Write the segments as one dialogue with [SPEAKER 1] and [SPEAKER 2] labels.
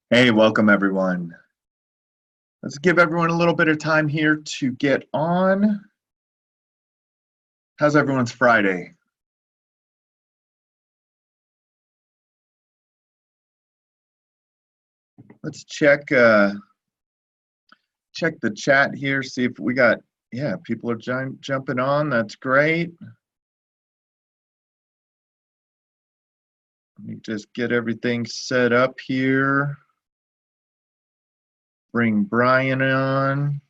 [SPEAKER 1] Hey, welcome everyone. Let's give everyone a little bit of time here to get on. How's everyone's Friday? Let's check the chat here, see if we got, people are jumping on. That's great. Let me just get everything set up here. Bring Brian on.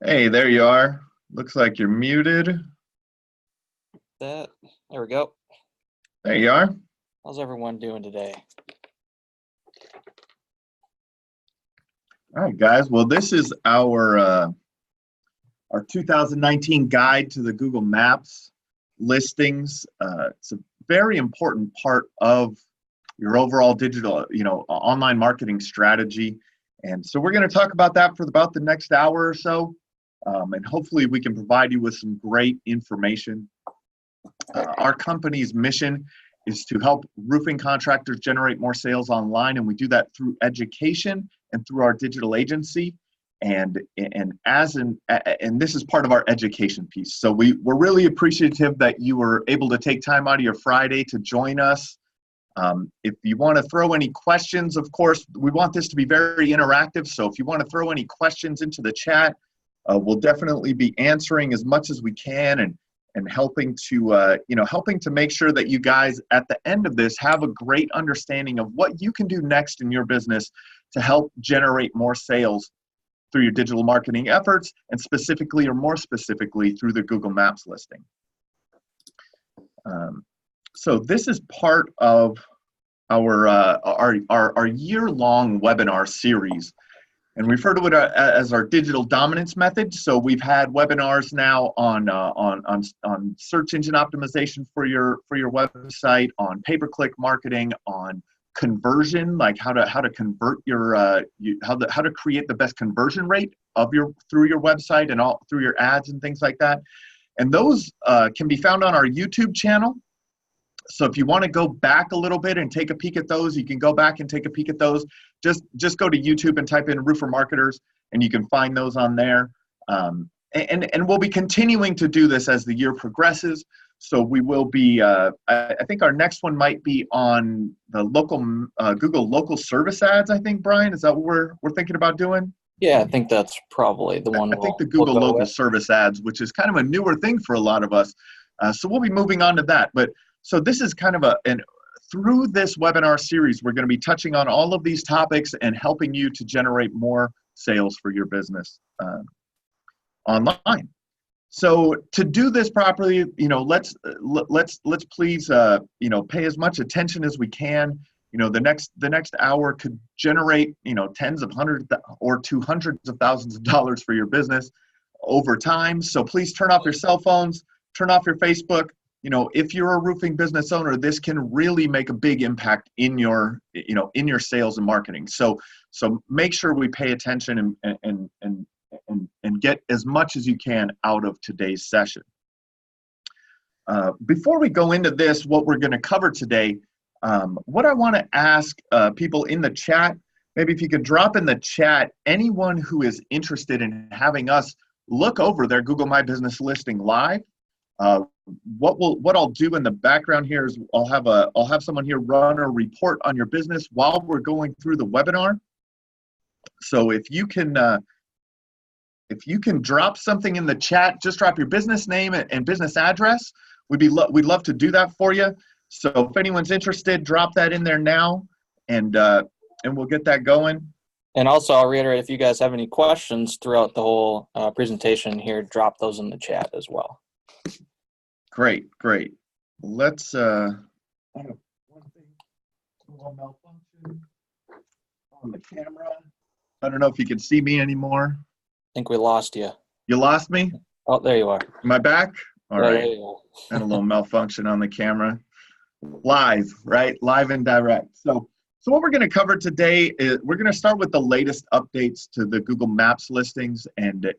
[SPEAKER 1] Hey, there you are. Looks like you're muted.
[SPEAKER 2] There we go.
[SPEAKER 1] There you are.
[SPEAKER 2] How's everyone doing today?
[SPEAKER 1] All right, guys. Well, this is our 2019 guide to the Google Maps listings. It's a very important part of your overall digital, online marketing strategy. And so we're going to talk about that for about the next hour or so. And hopefully we can provide you with some great information. Our company's mission is to help roofing contractors generate more sales online, and we do that through education and through our digital agency. And this is part of our education piece. So we're really appreciative that you were able to take time out of your Friday to join us. If you want to throw any questions, of course, we want this to be very interactive. So if you want to throw any questions into the chat, we'll definitely be answering as much as we can and helping to make sure that you guys at the end of this have a great understanding of what you can do next in your business to help generate more sales through your digital marketing efforts, and specifically, or more specifically, through the Google Maps listing. So this is part of our year-long webinar series, and we refer to it as our digital dominance method. So we've had webinars now on search engine optimization for your website, on pay-per-click marketing, on conversion, like how to convert your how to create the best conversion rate of through your website and all through your ads and things like that. And those can be found on our YouTube channel. So if you want to go back a little bit and take a peek at those, you can go back and take a peek at those. Just go to YouTube and type in Roofer Marketers, and you can find those on there. And we'll be continuing to do this as the year progresses. So we will be, I think our next one might be on the local Google local service ads, I think, Brian. Is that what we're thinking about doing?
[SPEAKER 2] Yeah, I think that's probably the one.
[SPEAKER 1] I think the Google local service ads, which is kind of a newer thing for a lot of us. So we'll be moving on to that. But so this is kind of through this webinar series, we're going to be touching on all of these topics and helping you to generate more sales for your business online. So to do this properly, let's please, pay as much attention as we can. The next hour could generate, tens of hundreds or to hundreds of thousands of dollars for your business over time. So please turn off your cell phones, turn off your Facebook. If you're a roofing business owner, this can really make a big impact in your sales and marketing. So make sure we pay attention and get as much as you can out of today's session. Before we go into this, what we're going to cover today, what I want to ask people in the chat, maybe if you could drop in the chat, anyone who is interested in having us look over their Google My Business listing live. What I'll do in the background here is I'll have someone here run a report on your business while we're going through the webinar. So if you can drop something in the chat, just drop your business name and business address. We'd love to do that for you. So if anyone's interested, drop that in there now, and we'll get that going.
[SPEAKER 2] And also, I'll reiterate, if you guys have any questions throughout the whole presentation here, drop those in the chat as well.
[SPEAKER 1] Great. Let's I have one thing, a little malfunction on the camera. I don't know if you can see me anymore.
[SPEAKER 2] I think we lost you.
[SPEAKER 1] You lost me?
[SPEAKER 2] Oh, there you are.
[SPEAKER 1] Am I back? All right.
[SPEAKER 2] There you go.
[SPEAKER 1] And a little malfunction on the camera. Live, right? Live and direct. So what we're going to cover today is we're going to start with the latest updates to the Google Maps listings and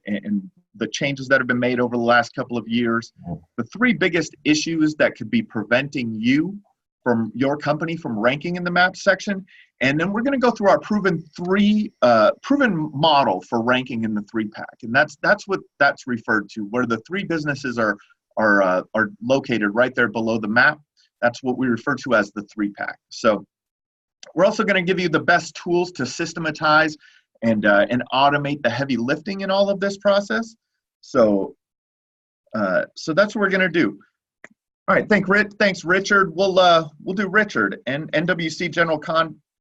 [SPEAKER 1] the changes that have been made over the last couple of years. The three biggest issues that could be preventing you from your company from ranking in the map section. And then we're going to go through our proven model for ranking in the 3-pack. And that's what that's referred to, where the 3 businesses are located right there below the map. That's what we refer to as the 3-pack. So we're also going to give you the best tools to systematize and automate the heavy lifting in all of this process. So that's what we're going to do. All right, thanks, Richard. We'll do Richard and NWC General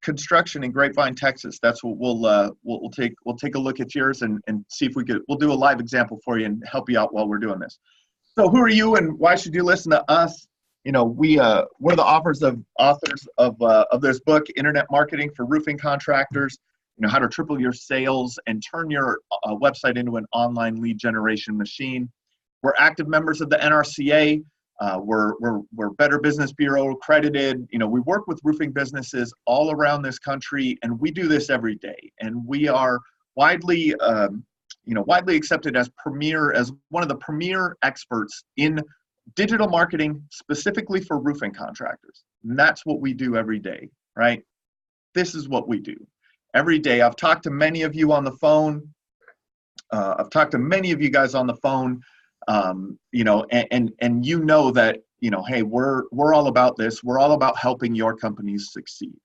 [SPEAKER 1] Construction in Grapevine, Texas. That's what we'll take a look at yours and see if we'll do a live example for you and help you out while we're doing this. So who are you and why should you listen to us? You know, we're the authors of this book, Internet Marketing for Roofing Contractors. You know, how to triple your sales and turn your website into an online lead generation machine. We're active members of the NRCA. We're Better Business Bureau accredited. You know, we work with roofing businesses all around this country, and we do this every day. And we are widely accepted as one of the premier experts in digital marketing, specifically for roofing contractors. And that's what we do every day, right? This is what we do every day. I've talked to many of you on the phone. I've talked to many of you guys on the phone. You know, and you know that, you know, hey, we're all about this. We're all about helping your companies succeed.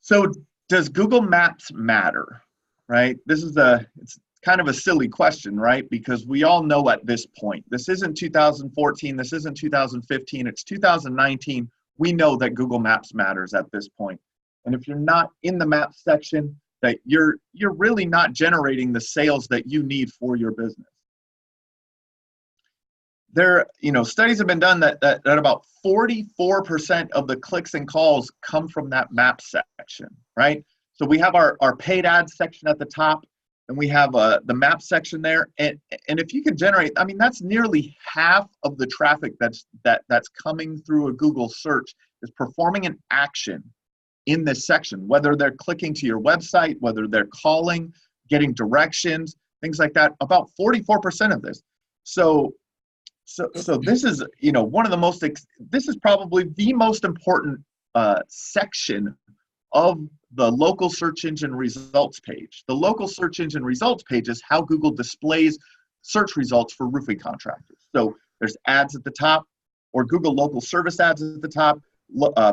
[SPEAKER 1] So does Google Maps matter, right? It's kind of a silly question, right? Because we all know at this point, this isn't 2014, this isn't 2015, it's 2019. We know that Google Maps matters at this point. And if you're not in the Maps section, that you're really not generating the sales that you need for your business. Studies have been done that about 44% of the clicks and calls come from that map section, right? So we have our paid ads section at the top, and we have the map section there. And if you can generate, I mean, that's nearly half of the traffic that's coming through a Google search is performing an action in this section, whether they're clicking to your website, whether they're calling, getting directions, things like that. About 44% of this. So this is, you know, this is probably the most important section of the local search engine results page. The local search engine results page is how Google displays search results for roofing contractors. So there's ads at the top, or Google local service ads at the top,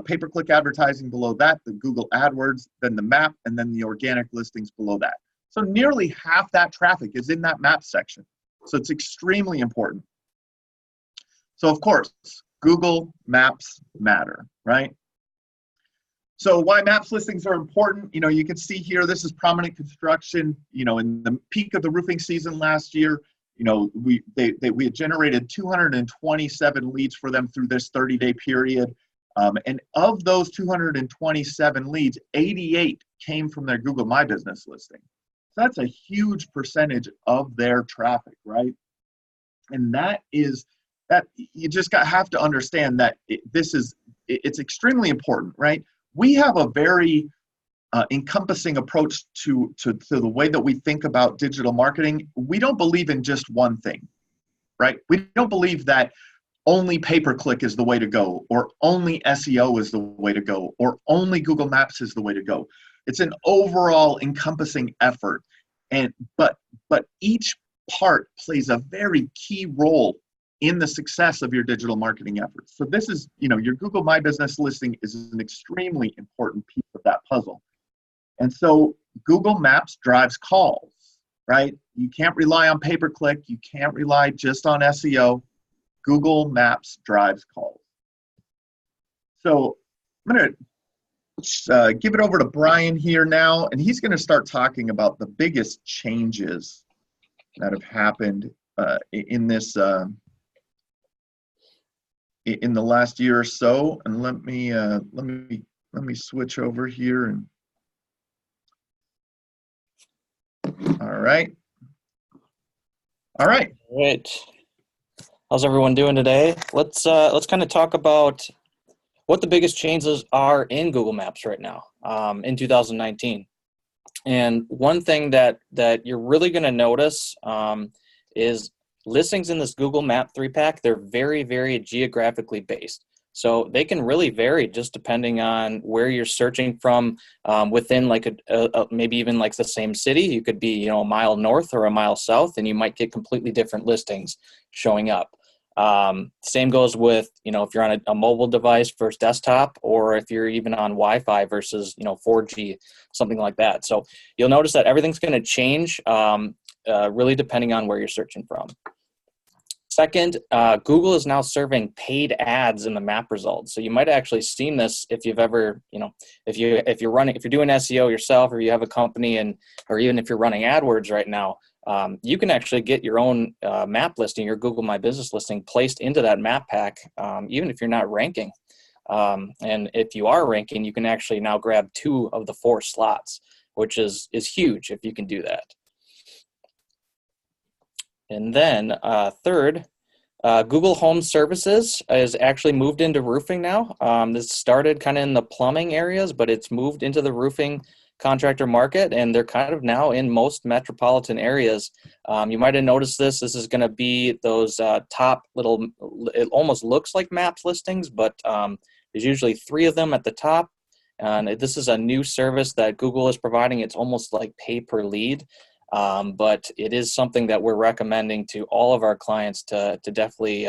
[SPEAKER 1] pay-per-click advertising below that, the Google AdWords, then the map, and then the organic listings below that. So nearly half that traffic is in that map section. So it's extremely important. So of course, Google Maps matter, right? So why Maps listings are important, you know, you can see here, this is prominent construction, you know, in the peak of the roofing season last year, you know, we had generated 227 leads for them through this 30-day period. And of those 227 leads, 88 came from their Google My Business listing. So that's a huge percentage of their traffic, right? And that you just have to understand that it's extremely important, right? We have a very encompassing approach to the way that we think about digital marketing. We don't believe in just one thing, right? We don't believe that only pay-per-click is the way to go, or only SEO is the way to go, or only Google Maps is the way to go. It's an overall encompassing effort, but each part plays a very key role in the success of your digital marketing efforts. So this is, you know, your Google My Business listing is an extremely important piece of that puzzle. And so Google Maps drives calls, right? You can't rely on pay-per-click. You can't rely just on SEO. Google Maps drives calls. So I'm going to give it over to Brian here now, and he's going to start talking about the biggest changes that have happened in this in the last year or so. And let me switch over here. And all right.
[SPEAKER 2] Great. How's everyone doing today? Let's kind of talk about what the biggest changes are in Google Maps right now in 2019. And one thing that you're really going to notice is listings in this Google Map 3-pack. They're very, very geographically based. So they can really vary just depending on where you're searching from within like maybe even like the same city. You could be, a mile north or a mile south, and you might get completely different listings showing up. Same goes with, if you're on a mobile device versus desktop, or if you're even on Wi-Fi versus, 4G, something like that. So you'll notice that everything's going to change really depending on where you're searching from. Second, Google is now serving paid ads in the map results. So you might have actually seen this if you've ever, if you're doing SEO yourself, or you have a company, or even if you're running AdWords right now, you can actually get your own map listing, your Google My Business listing, placed into that map pack, even if you're not ranking. And if you are ranking, you can actually now grab 2 of the 4 slots, which is huge if you can do that. And then third, Google Home Services is actually moved into roofing now. This started kind of in the plumbing areas, but it's moved into the roofing contractor market, and they're kind of now in most metropolitan areas. You might have noticed this. This is going to be those top little, it almost looks like maps listings, but there's usually 3 of them at the top. And this is a new service that Google is providing. It's almost like pay per lead. But it is something that we're recommending to all of our clients to definitely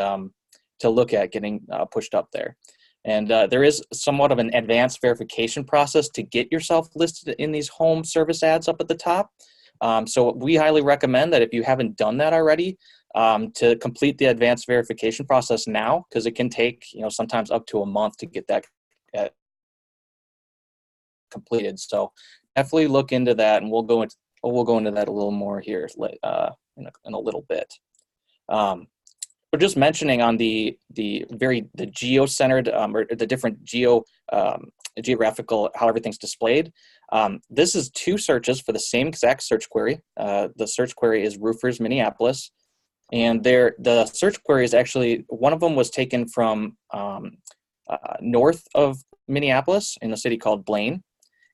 [SPEAKER 2] to look at getting pushed up there. And there is somewhat of an advanced verification process to get yourself listed in these home service ads up at the top. So we highly recommend that if you haven't done that already, to complete the advanced verification process now, because it can take sometimes up to a month to get that completed. So definitely look into that, and we'll go into that a little more here in a little bit. But just mentioning on the geo-centered or the different geographical, how everything's displayed. This is 2 searches for the same exact search query. The search query is roofers Minneapolis, and the search query is actually, one of them was taken from north of Minneapolis in a city called Blaine,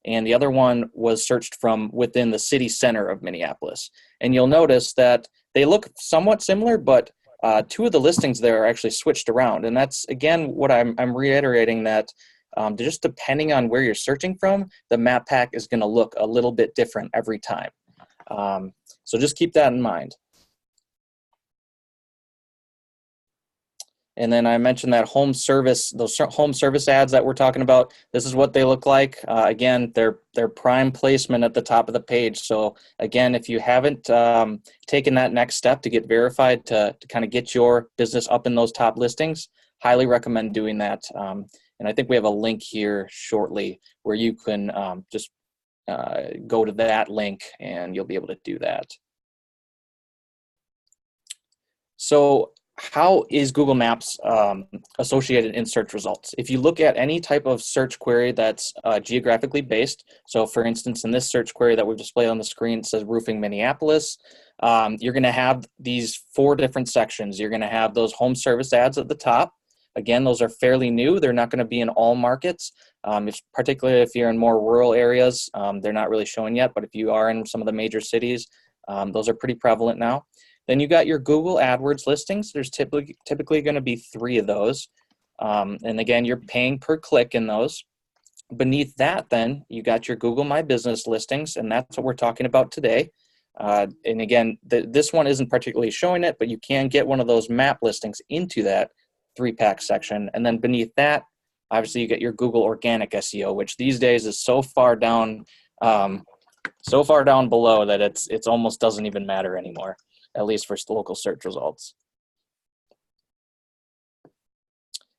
[SPEAKER 2] and the other one was searched from within the city center of Minneapolis. And you'll notice that they look somewhat similar, but 2 of the listings there are actually switched around. And that's, again, what I'm reiterating, that just depending on where you're searching from, the map pack is going to look a little bit different every time. So just keep that in mind. And then I mentioned that those home service ads that we're talking about. This is what they look like. Again, they're prime placement at the top of the page. So again, if you haven't taken that next step to get verified to kind of get your business up in those top listings, highly recommend doing that. And I think we have a link here shortly where you can just go to that link and you'll be able to do that. So how is Google Maps associated in search results? If you look at any type of search query that's geographically based, so for instance, in this search query that we've displayed on the screen, it says roofing Minneapolis, you're going to have these 4 different sections. You're going to have those home service ads at the top. Again, those are fairly new. They're not going to be in all markets, particularly if you're in more rural areas. They're not really showing yet, but if you are in some of the major cities, those are pretty prevalent now. Then you got your Google AdWords listings. There's typically going to be 3 of those. And again, you're paying per click in those. Beneath that, then, you got your Google My Business listings, and that's what we're talking about today. And again, this one isn't particularly showing it, but you can get one of those map listings into that 3-pack section. And then beneath that, obviously, you get your Google Organic SEO, which these days is so far down below that it's almost doesn't even matter anymore, at least for local search results.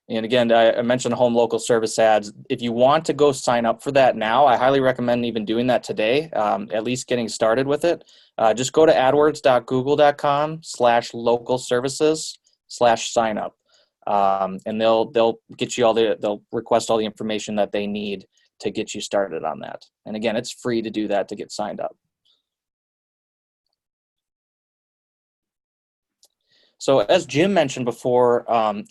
[SPEAKER 2] And again, I mentioned home local service ads. If you want to go sign up for that now, I highly recommend even doing that today, at least getting started with it. Just go to adwords.google.com/local services/sign-up. And they'll get you they'll request all the information that they need to get you started on that. And again, it's free to do that to get signed up. So as Jim mentioned before,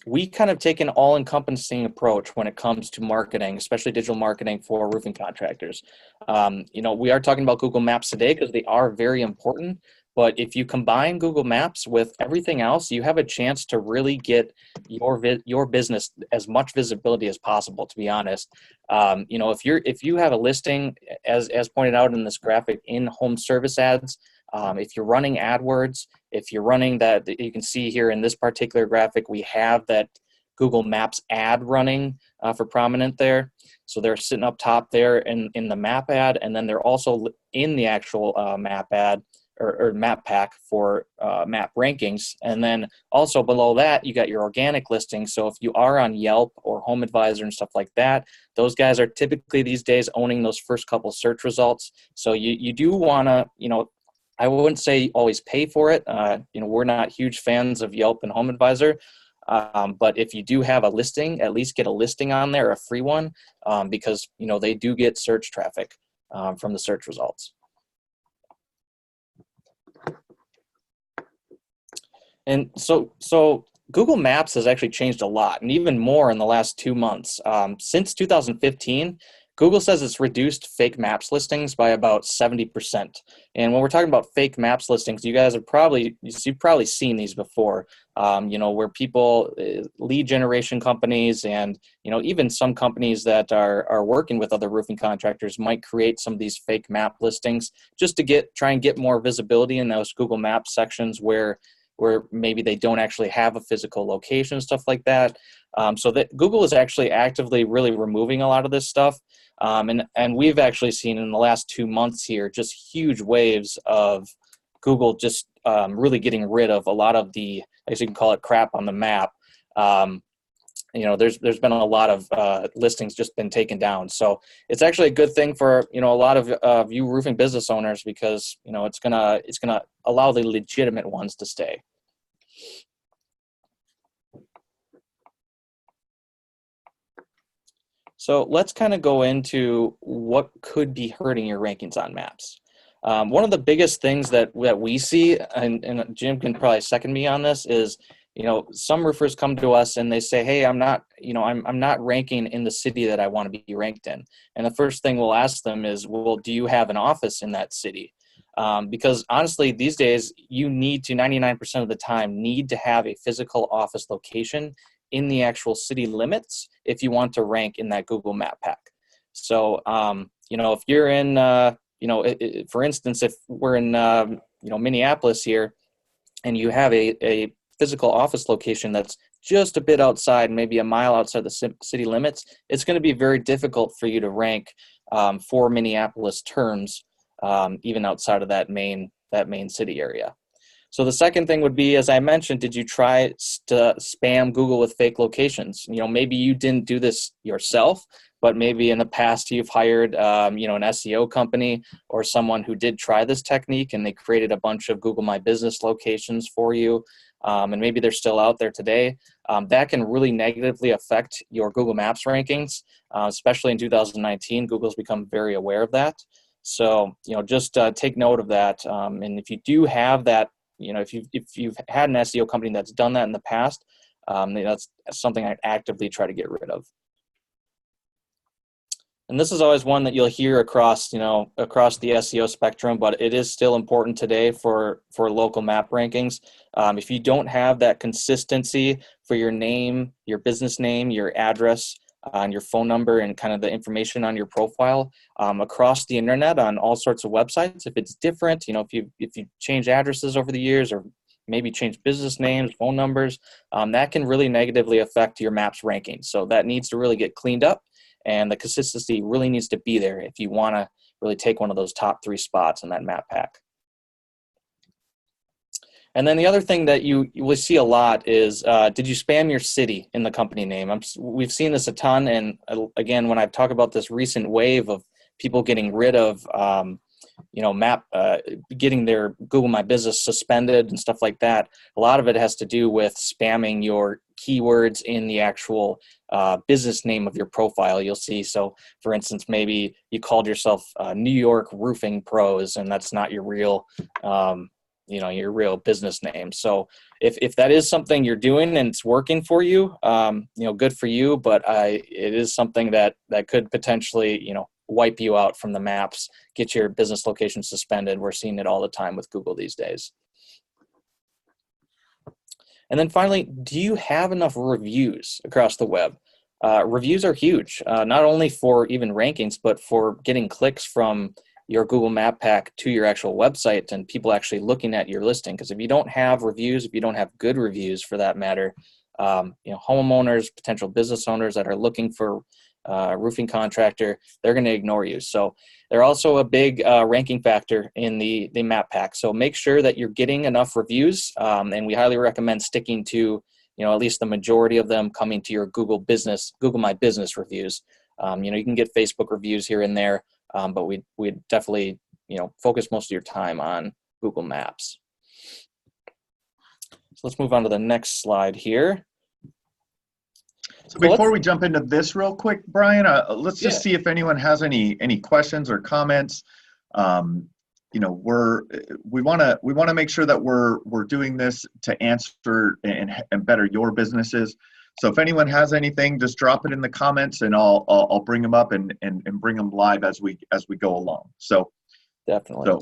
[SPEAKER 2] we kind of take an all-encompassing approach when it comes to marketing, especially digital marketing for roofing contractors. We are talking about Google Maps today because they are very important, But if you combine Google Maps with everything else, you have a chance to really get your business as much visibility as possible, to be honest. If you have a listing, as pointed out in this graphic, in home service ads, if you're running AdWords, if you're running that, you can see here in this particular graphic, we have that Google Maps ad running for prominent there. So they're sitting up top there in the map ad, and then they're also in the actual map ad or map pack for map rankings. And then also below that, you got your organic listings. So if you are on Yelp or Home Advisor and stuff like that, those guys are typically these days owning those first couple search results. So you do want to, I wouldn't say always pay for it. We're not huge fans of Yelp and Home Advisor. But if you do have a listing, at least get a listing on there, a free one, because they do get search traffic from the search results. And so Google Maps has actually changed a lot, and even more in the last 2 months. Since 2015, Google says it's reduced fake maps listings by about 70%. And when we're talking about fake maps listings, you guys have you've probably seen these before, where people, lead generation companies, and even some companies that are working with other roofing contractors might create some of these fake map listings just to try and get more visibility in those Google Maps sections where maybe they don't actually have a physical location, stuff like that. So that Google is actually actively really removing a lot of this stuff. And we've actually seen in the last 2 months here just huge waves of Google just really getting rid of a lot of the, I guess you can call it, crap on the map. There's been a lot of listings just been taken down. So it's actually a good thing for a lot of you roofing business owners, because it's gonna allow the legitimate ones to stay. So let's kind of go into what could be hurting your rankings on maps. One of the biggest things that we see, and Jim can probably second me on this, is some roofers come to us and they say, hey, I'm not ranking in the city that I want to be ranked in. And the first thing we'll ask them is, well, do you have an office in that city? Because honestly, these days, you need to, 99% of the time, need to have a physical office location in the actual city limits if you want to rank in that Google Map pack. So, if you're in, for instance, if we're in, Minneapolis here, and you have a physical office location that's just a bit outside, maybe a mile outside the city limits, it's going to be very difficult for you to rank for Minneapolis terms, even outside of that main city area. So the second thing would be, as I mentioned, did you try to spam Google with fake locations? Maybe you didn't do this yourself, but maybe in the past you've hired, an SEO company or someone who did try this technique, and they created a bunch of Google My Business locations for you, and maybe they're still out there today. That can really negatively affect your Google Maps rankings, especially in 2019. Google's become very aware of that. So, just take note of that. And if you do have that, if you've had an SEO company that's done that in the past, that's something I'd actively try to get rid of. And this is always one that you'll hear across the SEO spectrum, but it is still important today for local map rankings. If you don't have that consistency for your name, your business name, your address, and your phone number, and kind of the information on your profile across the internet on all sorts of websites, if it's different, if you change addresses over the years, or maybe change business names, phone numbers, that can really negatively affect your maps ranking. So that needs to really get cleaned up, and the consistency really needs to be there if you want to really take one of those top 3 spots in that map pack. And then the other thing that you will see a lot is, did you spam your city in the company name? We've seen this a ton, and again, when I've talked about this recent wave of people getting rid of, getting their Google My Business suspended and stuff like that, a lot of it has to do with spamming your keywords in the actual business name of your profile. You'll see, so for instance, maybe you called yourself New York Roofing Pros, and that's not your real your real business name. So if that is something you're doing and it's working for you, good for you, but it is something that could potentially, wipe you out from the maps, get your business location suspended. We're seeing it all the time with Google these days. And then finally, do you have enough reviews across the web? Reviews are huge, not only for even rankings, but for getting clicks from your Google Map Pack to your actual website and people actually looking at your listing. Because if you don't have reviews, if you don't have good reviews for that matter, homeowners, potential business owners that are looking for a roofing contractor, they're going to ignore you. So they're also a big ranking factor in the map pack. So make sure that you're getting enough reviews, and we highly recommend sticking to at least the majority of them coming to your Google My Business reviews. You can get Facebook reviews here and there, but we definitely focus most of your time on Google Maps. So let's move on to the next slide here.
[SPEAKER 1] So before we jump into this real quick, Brian, let's just see if anyone has any questions or comments. We want to make sure that we're doing this to answer and better your businesses. So if anyone has anything, just drop it in the comments, and I'll bring them up and bring them live as we go along. So
[SPEAKER 2] definitely.
[SPEAKER 1] So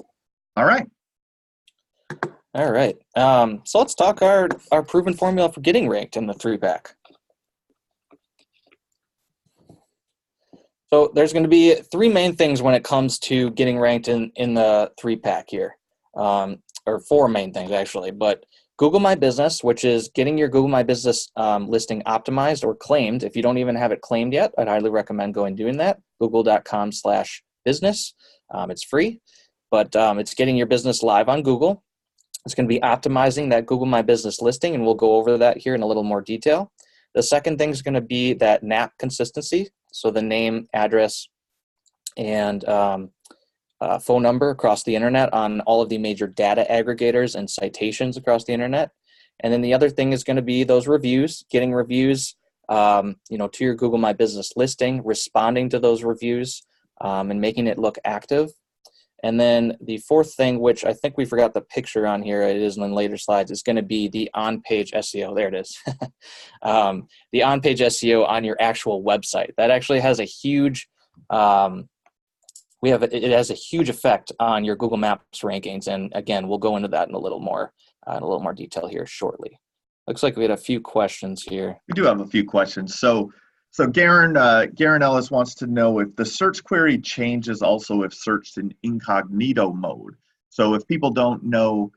[SPEAKER 1] all right.
[SPEAKER 2] All right. So let's talk our proven formula for getting ranked in the 3-pack. So there's going to be 3 main things when it comes to getting ranked in the 3-pack here, or 4 main things actually. But Google My Business, which is getting your Google My Business listing optimized or claimed. If you don't even have it claimed yet, I'd highly recommend going and doing that. Google.com/business. It's free, but it's getting your business live on Google. It's going to be optimizing that Google My Business listing, and we'll go over that here in a little more detail. The second thing is going to be that NAP consistency. So the name, address, and phone number across the internet on all of the major data aggregators and citations across the internet. And then the other thing is going to be those reviews, getting reviews, to your Google My Business listing, responding to those reviews, and making it look active. And then the fourth thing, which I think we forgot the picture on here, it is in later slides, is going to be the on-page SEO. There it is. The on-page SEO on your actual website. That actually has a huge, it has a huge effect on your Google Maps rankings. And again, we'll go into that in a little more detail here shortly. Looks like we had a few questions here.
[SPEAKER 1] We do have a few questions. So Garen Ellis wants to know if the search query changes also if searched in incognito mode. So if people don't know,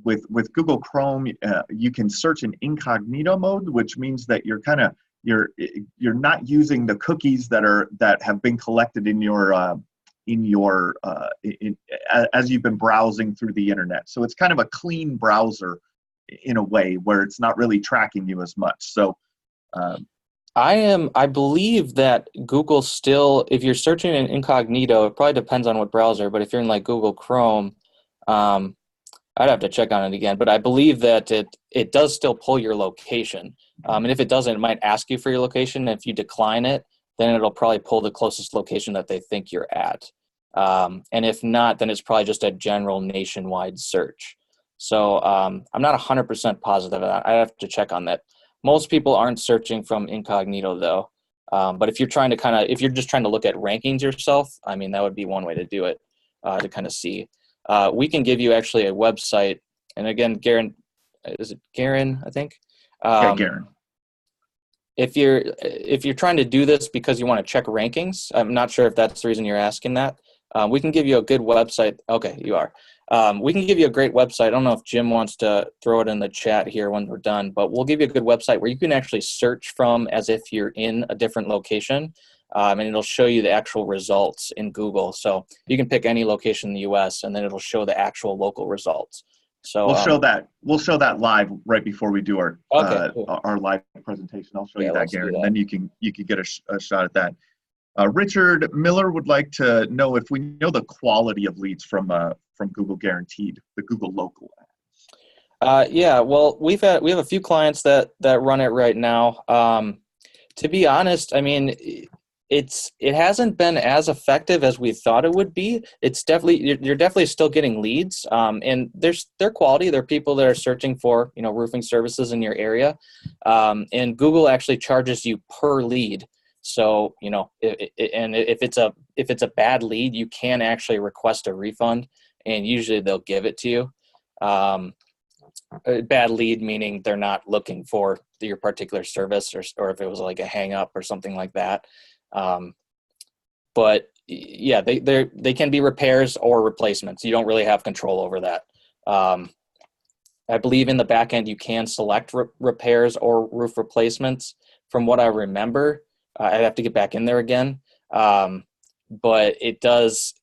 [SPEAKER 1] with Google Chrome, you can search in incognito mode, which means that you're not using the cookies that have been collected as you've been browsing through the internet. So it's kind of a clean browser in a way where it's not really tracking you as much. So
[SPEAKER 2] I believe that Google still, if you're searching in incognito, it probably depends on what browser, but if you're in like Google Chrome, I'd have to check on it again, but I believe that it does still pull your location. And if it doesn't, it might ask you for your location. If you decline it, then it'll probably pull the closest location that they think you're at. And if not, then it's probably just a general nationwide search. So I'm not 100% positive of that. I have to check on that. Most people aren't searching from incognito though. But if you're just trying to look at rankings yourself, I mean, that would be one way to do it, to kind of see. We can give you actually a website. And again, Garen, is it Garen, I think?
[SPEAKER 1] Yeah, Garen.
[SPEAKER 2] If you're trying to do this because you want to check rankings, I'm not sure if that's the reason you're asking that. We can give you a good website. Okay, you are. We can give you a great website. I don't know if Jim wants to throw it in the chat here when we're done, but we'll give you a good website where you can actually search from as if you're in a different location, and it'll show you the actual results in Google. So you can pick any location in the U.S., and then it'll show the actual local results. So we'll show that live right before we do our live presentation. I'll show you that, Garen, and then you can get a shot at that. Richard Miller would like to know if we know the quality of leads from Google Guaranteed, the Google local ads. Yeah, well, we have a few clients that run it right now. To be honest, I mean, it hasn't been as effective as we thought it would be. It's definitely, you're definitely still getting leads, and they're quality. They're people that are searching for roofing services in your area, and Google actually charges you per lead. So, and if it's a bad lead, you can actually request a refund, and usually they'll give it to you. A bad lead meaning they're not looking for your particular service, or if it was like a hang up or something like that. But yeah, they can be repairs or replacements. You don't really have control over that. I believe in the back end you can select repairs or roof replacements. From what I remember, I'd have to get back in there again. But it does,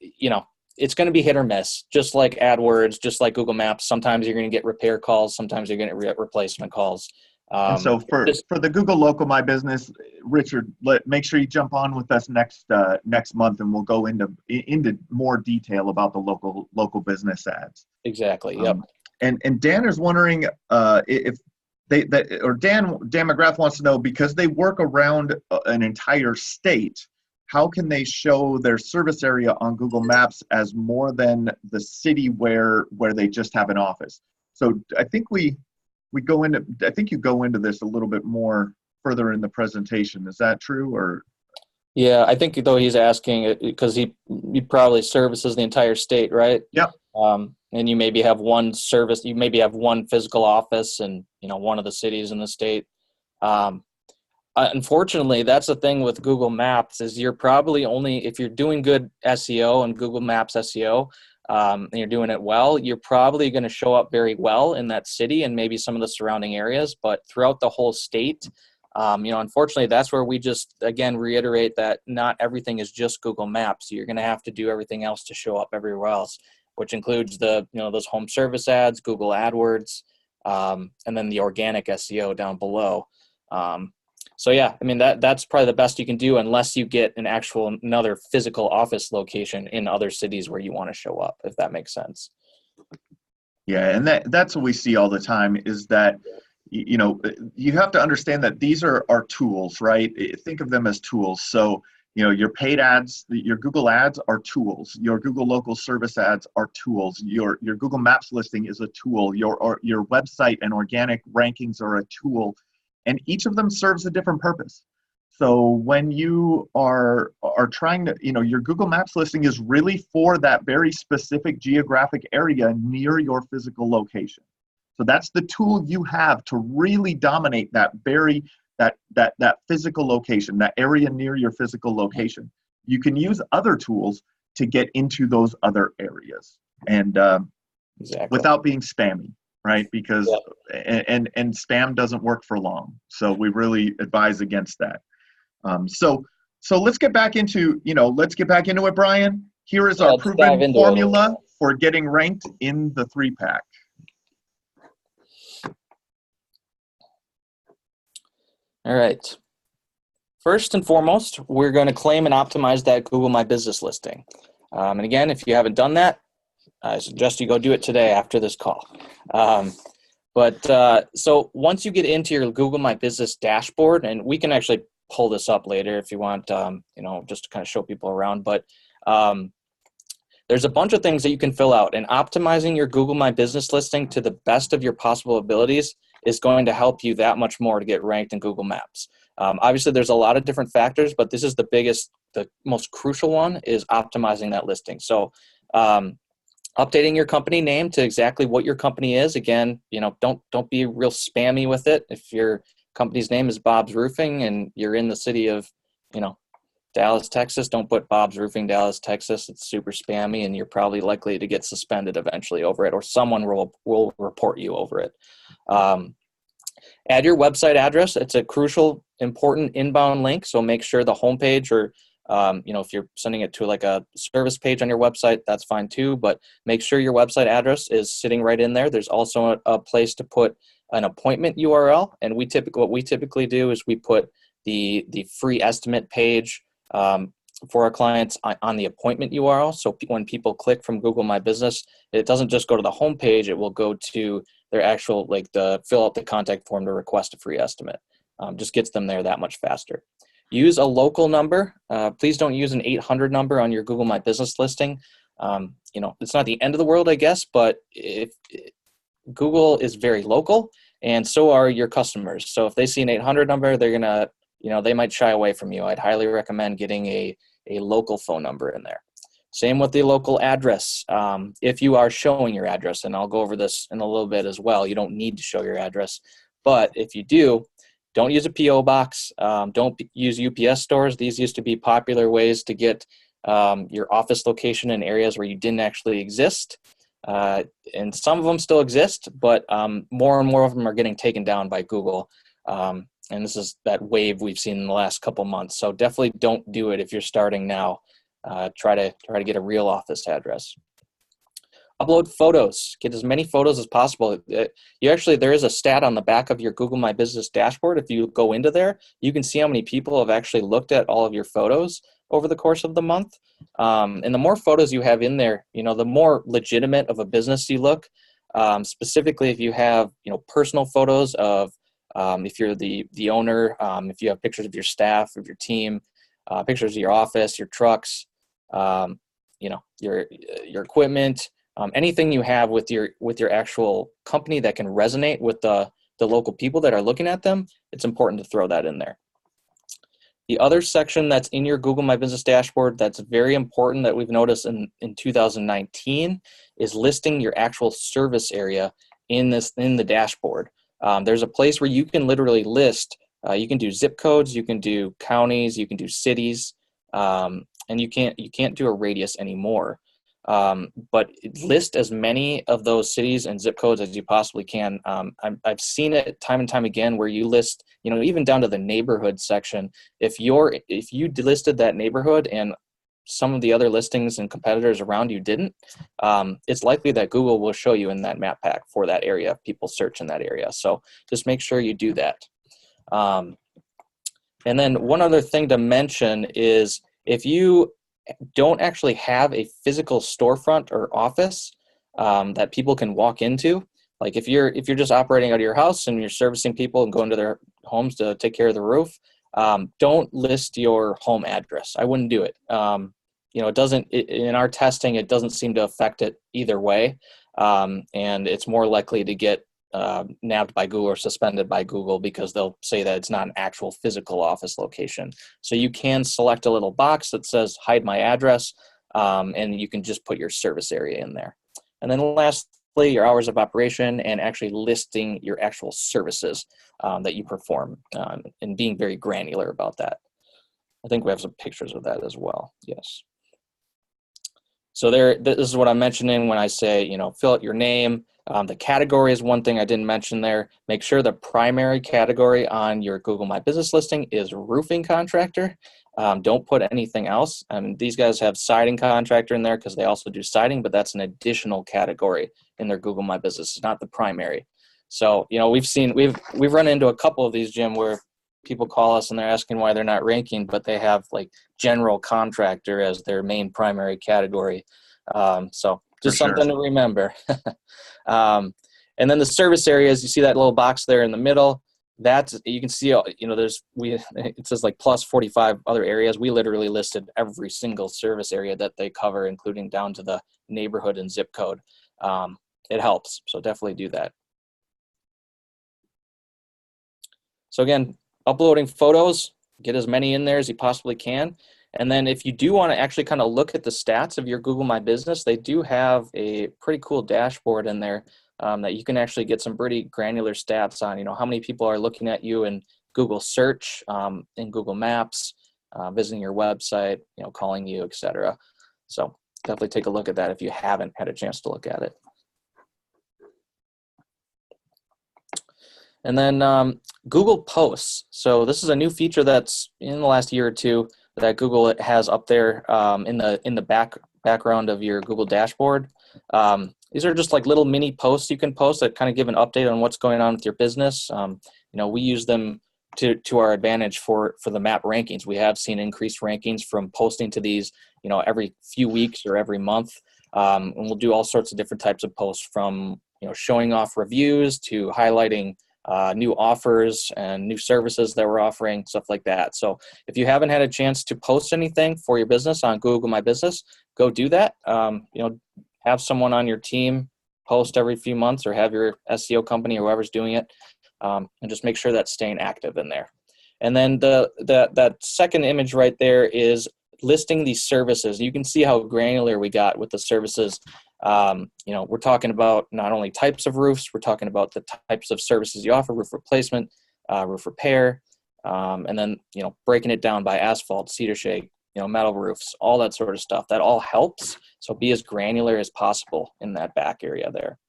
[SPEAKER 2] it's going to be hit or miss, just like AdWords, just like Google Maps. Sometimes you're going to get repair calls. Sometimes you're going to get replacement calls.
[SPEAKER 1] And so for the Google Local My Business, Richard, make sure you jump on with us next month, and we'll go into more detail about the local business ads.
[SPEAKER 2] Exactly. Yep.
[SPEAKER 1] And Dan is wondering if Dan McGrath wants to know, because they work around an entire state, how can they show their service area on Google Maps as more than the city where they just have an office? So I think you go into this a little bit more further in the presentation. Is that true? Or
[SPEAKER 2] yeah, I think though he's asking because he probably services the entire state, right?
[SPEAKER 1] Yep.
[SPEAKER 2] And you maybe have one service, you maybe have one physical office in one of the cities in the state. Unfortunately, that's the thing with Google Maps, is you're probably only, if you're doing good SEO and Google Maps SEO, and you're doing it well, you're probably going to show up very well in that city and maybe some of the surrounding areas. But throughout the whole state, unfortunately, that's where we just, again, reiterate that not everything is just Google Maps. You're going to have to do everything else to show up everywhere else, which includes those home service ads, Google AdWords, and then the organic SEO down below. So yeah, I mean, that's probably the best you can do, unless you get another physical office location in other cities where you want to show up, if that makes sense.
[SPEAKER 1] Yeah, and that's what we see all the time, is that you have to understand that these are our tools, right? Think of them as tools. So your paid ads, your Google ads are tools. Your Google local service ads are tools. Your Google Maps listing is a tool. Your website and organic rankings are a tool. And each of them serves a different purpose. So when you are trying to, your Google Maps listing is really for that very specific geographic area near your physical location. So that's the tool you have to really dominate that physical location, that area near your physical location. You can use other tools to get into those other areas, and
[SPEAKER 2] exactly,
[SPEAKER 1] without being spammy. Right, because and spam doesn't work for long, so we really advise against that. So let's get back into it, Brian. Here is our proven formula for getting ranked in the 3-pack.
[SPEAKER 2] All right. First and foremost, we're going to claim and optimize that Google My Business listing. And again, if you haven't done that, I suggest you go do it today after this call. So once you get into your Google My Business dashboard, and we can actually pull this up later if you want, just to kind of show people around, but there's a bunch of things that you can fill out, and optimizing your Google My Business listing to the best of your possible abilities is going to help you that much more to get ranked in Google Maps. Obviously, there's a lot of different factors, but this is the most crucial one, is optimizing that listing. So updating your company name to exactly what your company is. Again, don't be real spammy with it. If your company's name is Bob's Roofing and you're in the city of, Dallas, Texas, don't put Bob's Roofing, Dallas, Texas. It's super spammy, and you're probably likely to get suspended eventually over it, or someone will report you over it. Add your website address. It's a crucial, important inbound link. So make sure the homepage, or if you're sending it to like a service page on your website, that's fine too, but make sure your website address is sitting right in there. There's also a place to put an appointment URL. And what we typically do is we put the free estimate page for our clients on the appointment URL. So when people click from Google My Business, it doesn't just go to the homepage, it will go to their actual, fill out the contact form to request a free estimate. Just gets them there that much faster. Use a local number. Please don't use an 800 number on your Google My Business listing. It's not the end of the world, I guess, but Google is very local, and so are your customers. So if they see an 800 number, they're going to they might shy away from you. I'd highly recommend getting a local phone number in there. Same with the local address. If you are showing your address, and I'll go over this in a little bit as well, you don't need to show your address. But if you do, don't use a P.O. box. Don't use UPS stores. These used to be popular ways to get your office location in areas where you didn't actually exist. And some of them still exist, but more and more of them are getting taken down by Google. And this is that wave we've seen in the last couple months. So definitely don't do it if you're starting now. Try to get a real office address. Upload photos. Get as many photos as possible. There is a stat on the back of your Google My Business dashboard. If you go into there, you can see how many people have actually looked at all of your photos over the course of the month. And the more photos you have in there, the more legitimate of a business you look. Specifically, if you have, personal photos of, if you're the owner, if you have pictures of your staff, of your team, pictures of your office, your trucks, your equipment, anything you have with your actual company that can resonate with the local people that are looking at them, it's important to throw that in there. The other section that's in your Google My Business dashboard that's very important that we've noticed in 2019 is listing your actual service area in the dashboard. There's a place where you can literally list, you can do zip codes, you can do counties, you can do cities, and you can't do a radius anymore. But list as many of those cities and zip codes as you possibly can. I've seen it time and time again where you list, even down to the neighborhood section. If you listed that neighborhood and some of the other listings and competitors around you didn't, it's likely that Google will show you in that map pack for that area if people search in that area. So just make sure you do that. And then one other thing to mention is if you don't actually have a physical storefront or office that people can walk into, like if you're just operating out of your house and you're servicing people and going to their homes to take care of the roof, don't list your home address. I wouldn't do it. In our testing, it doesn't seem to affect it either way, and it's more likely to get nabbed by Google or suspended by Google because they'll say that it's not an actual physical office location. So you can select a little box that says hide my address, and you can just put your service area in there. And then lastly, your hours of operation and actually listing your actual services that you perform, and being very granular about that. I think we have some pictures of that as well. Yes. So this is what I'm mentioning when I say, fill out your name. The category is one thing I didn't mention there. Make sure the primary category on your Google My Business listing is roofing contractor. Don't put anything else. These guys have siding contractor in there because they also do siding, but that's an additional category in their Google My Business. It's not the primary. So, we've run into a couple of these, Jim, where people call us and they're asking why they're not ranking, but they have like general contractor as their main primary category. So just something to remember. And then the service areas, you see that little box there in the middle. That's, you can see, it says like plus 45 other areas. We literally listed every single service area that they cover, including down to the neighborhood and zip code. It helps. So definitely do that. So again, uploading photos, get as many in there as you possibly can. And then if you do want to actually kind of look at the stats of your Google My Business, they do have a pretty cool dashboard in there that you can actually get some pretty granular stats on, how many people are looking at you in Google search, in Google Maps, visiting your website, calling you, etc. So definitely take a look at that if you haven't had a chance to look at it. And then Google Posts. So this is a new feature that's in the last year or two that Google has up there in the background of your Google dashboard. These are just like little mini posts you can post that kind of give an update on what's going on with your business. We use them to our advantage for the map rankings. We have seen increased rankings from posting to these, every few weeks or every month. And we'll do all sorts of different types of posts, from showing off reviews to highlighting new offers and new services that we're offering, stuff like that. So if you haven't had a chance to post anything for your business on Google My Business, go do that. Have someone on your team post every few months, or have your SEO company or whoever's doing it, and just make sure that's staying active in there. And then that second image right there is listing these services. You can see how granular we got with the services. We're talking about not only types of roofs, we're talking about the types of services you offer: roof replacement, roof repair, and then breaking it down by asphalt, cedar shake, metal roofs, all that sort of stuff. That all helps. So be as granular as possible in that back area there.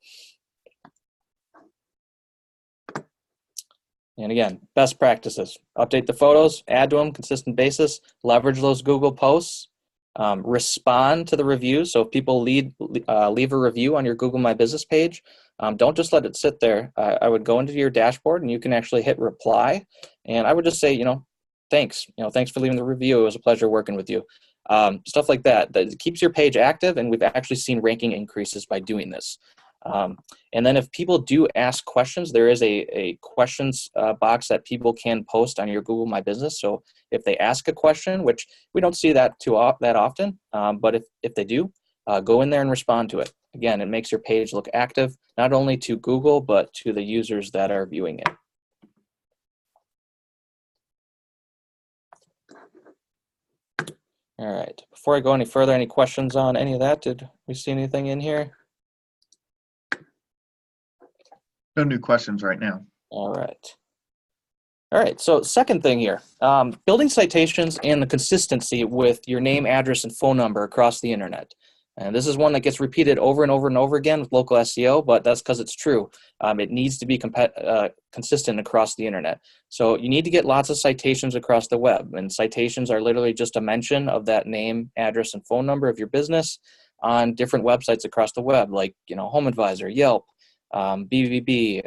[SPEAKER 2] And again, best practices: update the photos, add to them, consistent basis, leverage those Google posts, respond to the reviews. So if people leave a review on your Google My Business page, don't just let it sit there. I would go into your dashboard and you can actually hit reply. And I would just say, thanks. Thanks for leaving the review. It was a pleasure working with you. Stuff like that. That keeps your page active, and we've actually seen ranking increases by doing this. And then if people do ask questions, there is a questions box that people can post on your Google My Business. So if they ask a question, which we don't see that that often, but if they do, go in there and respond to it. Again, it makes your page look active, not only to Google, but to the users that are viewing it. All right, before I go any further, any questions on any of that? Did we see anything in here?
[SPEAKER 1] No new questions right now.
[SPEAKER 2] All right, so second thing here, building citations and the consistency with your name, address, and phone number across the internet. And this is one that gets repeated over and over and over again with local SEO, but that's because it's true. It needs to be consistent across the internet. So you need to get lots of citations across the web, and citations are literally just a mention of that name, address, and phone number of your business on different websites across the web, like Home Advisor, Yelp, BBB.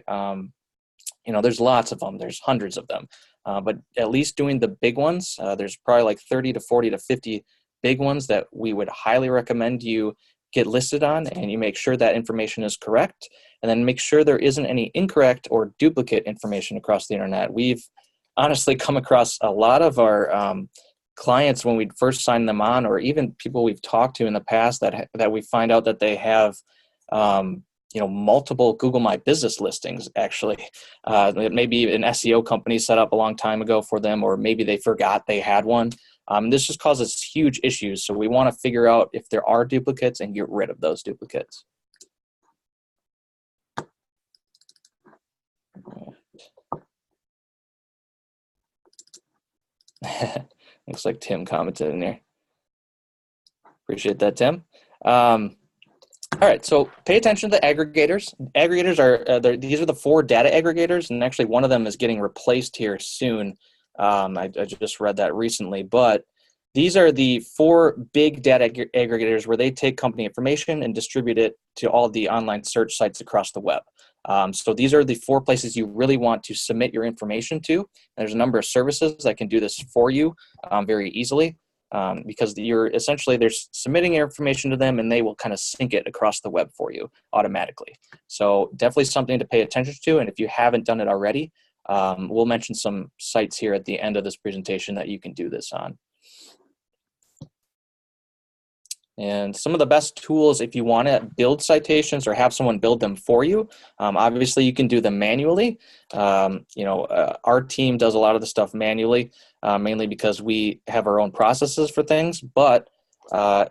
[SPEAKER 2] There's lots of them. There's hundreds of them. But at least doing the big ones, there's probably like 30 to 40 to 50 big ones that we would highly recommend you get listed on, and you make sure that information is correct, and then make sure there isn't any incorrect or duplicate information across the internet. We've honestly come across a lot of our clients when we first sign them on, or even people we've talked to in the past that we find out that they have multiple Google My Business listings. Actually, maybe an SEO company set up a long time ago for them, or maybe they forgot they had one. This just causes huge issues. So we want to figure out if there are duplicates and get rid of those duplicates. Looks like Tim commented in there. Appreciate that, Tim. All right, so pay attention to the aggregators. Aggregators are these are the 4 data aggregators, and actually one of them is getting replaced here soon. I just read that recently, but these are the 4 big data aggregators where they take company information and distribute it to all the online search sites across the web. So these are the 4 places you really want to submit your information to. There's a number of services that can do this for you very easily. Because they're submitting your information to them, and they will kind of sync it across the web for you automatically. So definitely something to pay attention to. And if you haven't done it already, we'll mention some sites here at the end of this presentation that you can do this on. And some of the best tools if you want to build citations or have someone build them for you. Obviously, you can do them manually. Our team does a lot of the stuff manually, mainly because we have our own processes for things. But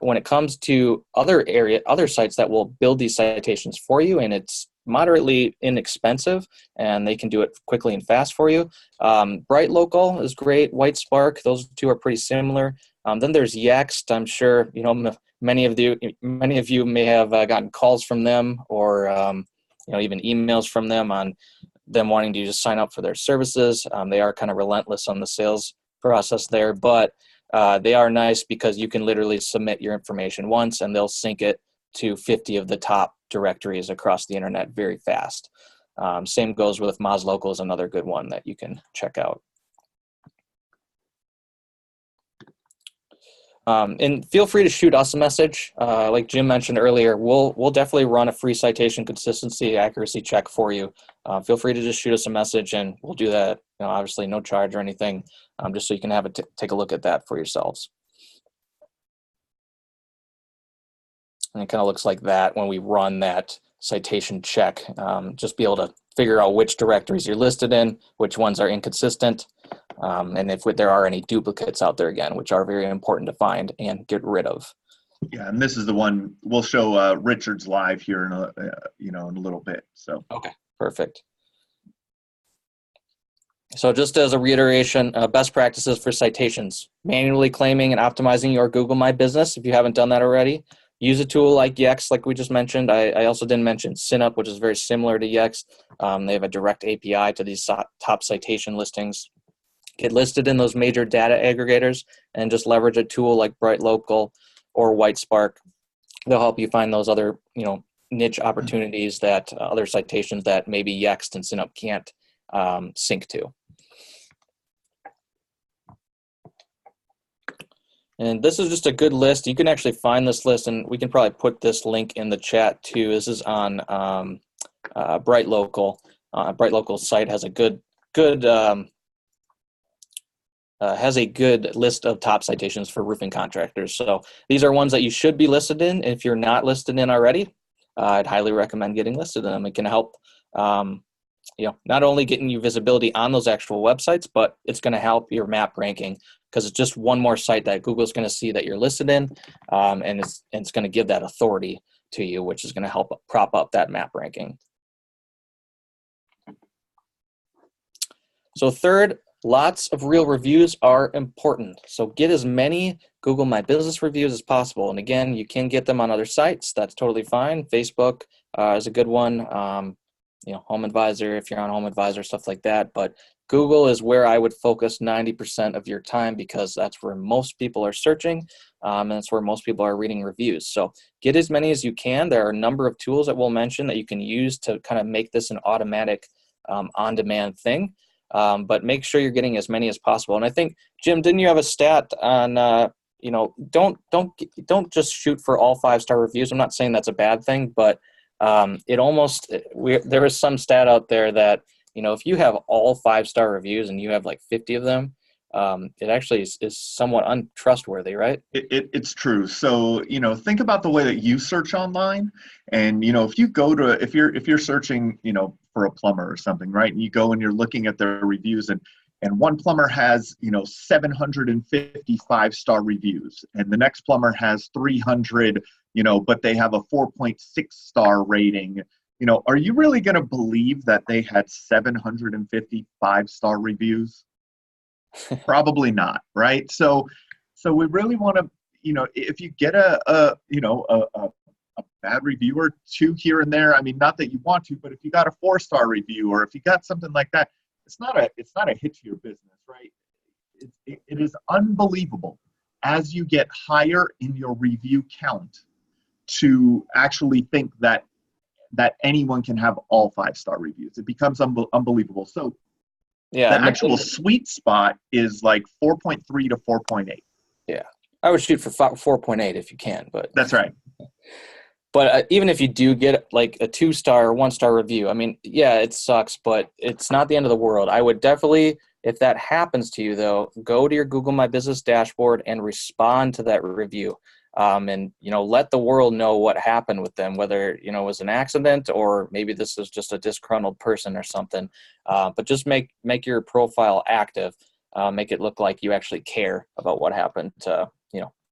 [SPEAKER 2] when it comes to other sites that will build these citations for you, and it's moderately inexpensive, and they can do it quickly and fast for you. Bright Local is great. White Spark, those 2 are pretty similar. Then there's Yext. I'm sure many of you may have gotten calls from them, or even emails from them on them wanting to just sign up for their services. They are kind of relentless on the sales process there, but they are nice because you can literally submit your information once, and they'll sync it to 50 of the top directories across the internet very fast. Same goes with Moz Local is another good one that you can check out. And feel free to shoot us a message. Like Jim mentioned earlier, we'll definitely run a free citation consistency accuracy check for you. Feel free to just shoot us a message, and we'll do that. Obviously, no charge or anything, just so you can have take a look at that for yourselves. And it kind of looks like that when we run that citation check. Just be able to figure out which directories you're listed in, which ones are inconsistent, and if there are any duplicates out there again, which are very important to find and get rid of.
[SPEAKER 1] Yeah, and this is the one we'll show Richard's live here in a in a little bit. So
[SPEAKER 2] okay, perfect. So just as a reiteration, best practices for citations: manually claiming and optimizing your Google My Business. If you haven't done that already, use a tool like Yext, like we just mentioned. I also didn't mention Synup, which is very similar to Yext. They have a direct API to these top citation listings. Get listed in those major data aggregators and just leverage a tool like BrightLocal or WhiteSpark. They'll help you find those other, niche opportunities that other citations that maybe Yext and Synup can't sync to. And this is just a good list. You can actually find this list, and we can probably put this link in the chat too. This is on BrightLocal. BrightLocal's site has a good list of top citations for roofing contractors. So these are ones that you should be listed in. If you're not listed in already, I'd highly recommend getting listed in them. It can help, not only getting you visibility on those actual websites, but it's going to help your map ranking, because it's just one more site that Google's going to see that you're listed in, and it's going to give that authority to you, which is going to help prop up that map ranking. So third, lots of real reviews are important. So get as many Google My Business reviews as possible. And again, you can get them on other sites. That's totally fine. Facebook is a good one. Home Advisor, if you're on Home Advisor, stuff like that. But Google is where I would focus 90% of your time, because that's where most people are searching, and that's where most people are reading reviews. So get as many as you can. There are a number of tools that we'll mention that you can use to kind of make this an automatic on-demand thing. But make sure you're getting as many as possible. And I think, Jim, didn't you have a stat on, don't just shoot for all 5-star reviews. I'm not saying that's a bad thing, but there is some stat out there that, if you have all 5-star reviews and you have like 50 of them, it actually is somewhat untrustworthy, right?
[SPEAKER 1] It's true. So, think about the way that you search online, and, if you go to, if you're searching, for a plumber or something, right? And you go and you're looking at their reviews, and one plumber has, 755-star reviews, and the next plumber has 300, but they have a 4.6-star rating. Are you really going to believe that they had 755-star reviews? Probably not, right? So we really want to, if you get a bad review or two here and there, I mean, not that you want to, but if you got a 4-star review, or if you got something like that, it's not a hit to your business, right? It is unbelievable as you get higher in your review count to actually think that anyone can have all 5-star reviews. It becomes unbelievable. So
[SPEAKER 2] yeah,
[SPEAKER 1] the actual sweet spot is like 4.3 to 4.8.
[SPEAKER 2] Yeah, I would shoot for 4.8 if you can, but
[SPEAKER 1] that's right.
[SPEAKER 2] But even if you do get like a 2-star or 1-star review, I mean, yeah, it sucks, but it's not the end of the world. I would definitely, if that happens to you though, go to your Google My Business dashboard and respond to that review. And, let the world know what happened with them, whether, it was an accident or maybe this is just a disgruntled person or something. But just make your profile active, make it look like you actually care about what happened to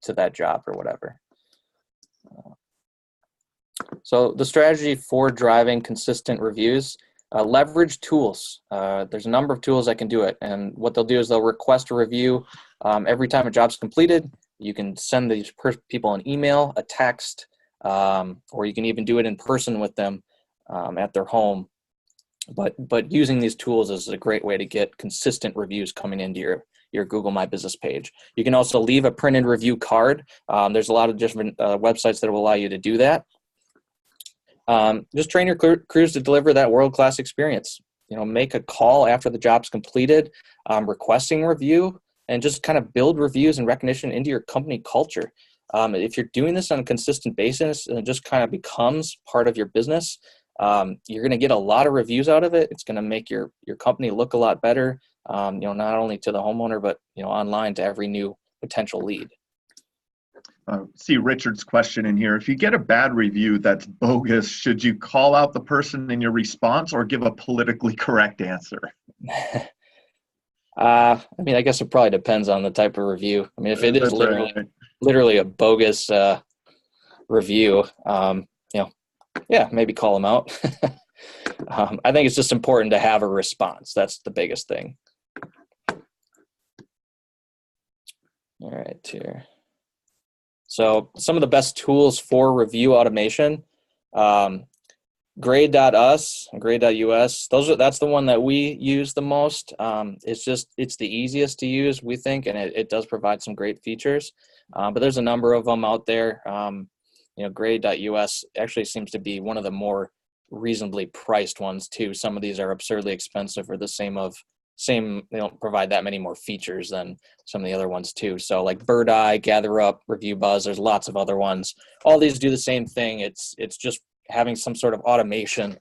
[SPEAKER 2] that job or whatever. So the strategy for driving consistent reviews, leverage tools. There's a number of tools that can do it. And what they'll do is they'll request a review every time a job's completed. You can send these people an email, a text, or you can even do it in person with them at their home. But using these tools is a great way to get consistent reviews coming into your Google My Business page. You can also leave a printed review card. There's a lot of different websites that will allow you to do that. Just train your crews to deliver that world-class experience. Make a call after the job's completed, requesting review, and just kind of build reviews and recognition into your company culture. If you're doing this on a consistent basis and it just kind of becomes part of your business, you're going to get a lot of reviews out of it. It's going to make your company look a lot better, not only to the homeowner, but, online to every new potential lead.
[SPEAKER 1] See Richard's question in here. If you get a bad review that's bogus, should you call out the person in your response or give a politically correct answer?
[SPEAKER 2] I mean, I guess it probably depends on the type of review. I mean, if it is
[SPEAKER 1] That's right.
[SPEAKER 2] literally a bogus review, yeah, maybe call them out. I think it's just important to have a response. That's the biggest thing. All right, here. So some of the best tools for review automation, grade.us and grade.us, that's the one that we use the most. It's the easiest to use, we think, and it does provide some great features. But there's a number of them out there. Grade.us actually seems to be one of the more reasonably priced ones too. Some of these are absurdly expensive or they don't provide that many more features than some of the other ones too. So like Bird Eye, Gather Up, Review Buzz, there's lots of other ones. All these do the same thing. It's just having some sort of automation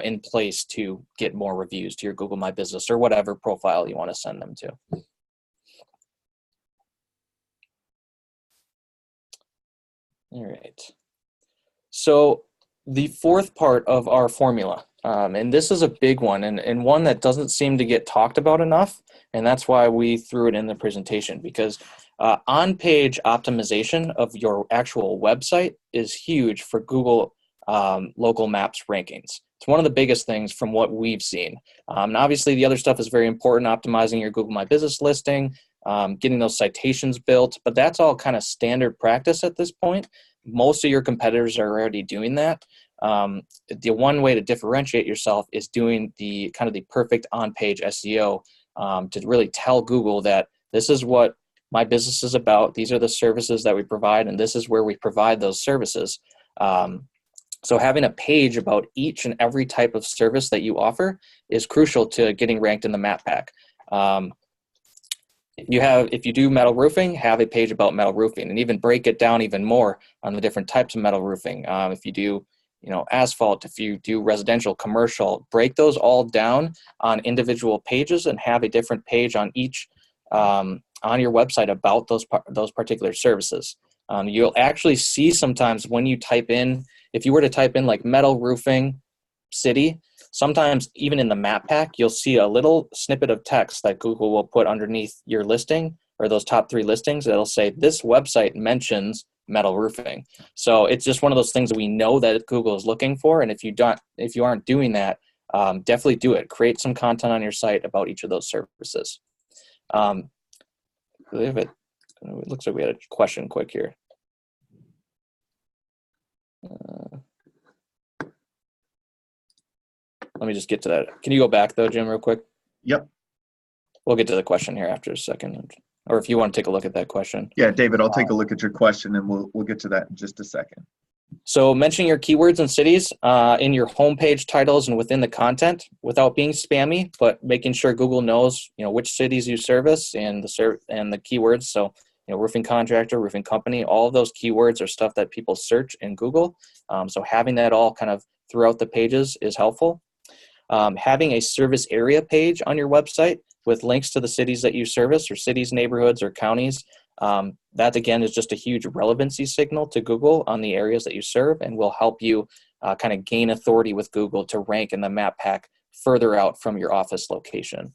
[SPEAKER 2] in place to get more reviews to your Google My Business or whatever profile you want to send them to. All right. So the fourth part of our formula, and this is a big one and one that doesn't seem to get talked about enough, and that's why we threw it in the presentation, because on-page optimization of your actual website is huge for Google local maps rankings. It's one of the biggest things from what we've seen. And obviously the other stuff is very important, optimizing your Google My Business listing, getting those citations built, but that's all kind of standard practice at this point. Most of your competitors are already doing that. The one way to differentiate yourself is doing the kind of the perfect on-page SEO to really tell Google that this is what my business is about. These are the services that we provide, and this is where we provide those services. So having a page about each and every type of service that you offer is crucial to getting ranked in the map pack. If you do metal roofing, have a page about metal roofing, and even break it down even more on the different types of metal roofing. If you do, asphalt, if you do residential, commercial, break those all down on individual pages and have a different page on each on your website about those particular services. You'll actually see sometimes when you type in, if you were to type in like metal roofing city, sometimes even in the map pack, you'll see a little snippet of text that Google will put underneath your listing or those top 3 listings. That'll say this website mentions metal roofing. So it's just one of those things that we know that Google is looking for. And if you aren't doing that, definitely do it. Create some content on your site about each of those services. It looks like we had a question quick here. Let me just get to that. Can you go back though, Jim, real quick?
[SPEAKER 1] Yep.
[SPEAKER 2] We'll get to the question here after a second. Or if you want to take a look at that question.
[SPEAKER 1] Yeah, David, I'll take a look at your question and we'll get to that in just a second.
[SPEAKER 2] So mentioning your keywords and cities in your homepage titles and within the content without being spammy, but making sure Google knows, which cities you service and the keywords. So, roofing contractor, roofing company, all of those keywords are stuff that people search in Google. So having that all kind of throughout the pages is helpful. Having a service area page on your website with links to the cities that you service or cities, neighborhoods, or counties. That again is just a huge relevancy signal to Google on the areas that you serve and will help you kind of gain authority with Google to rank in the map pack further out from your office location.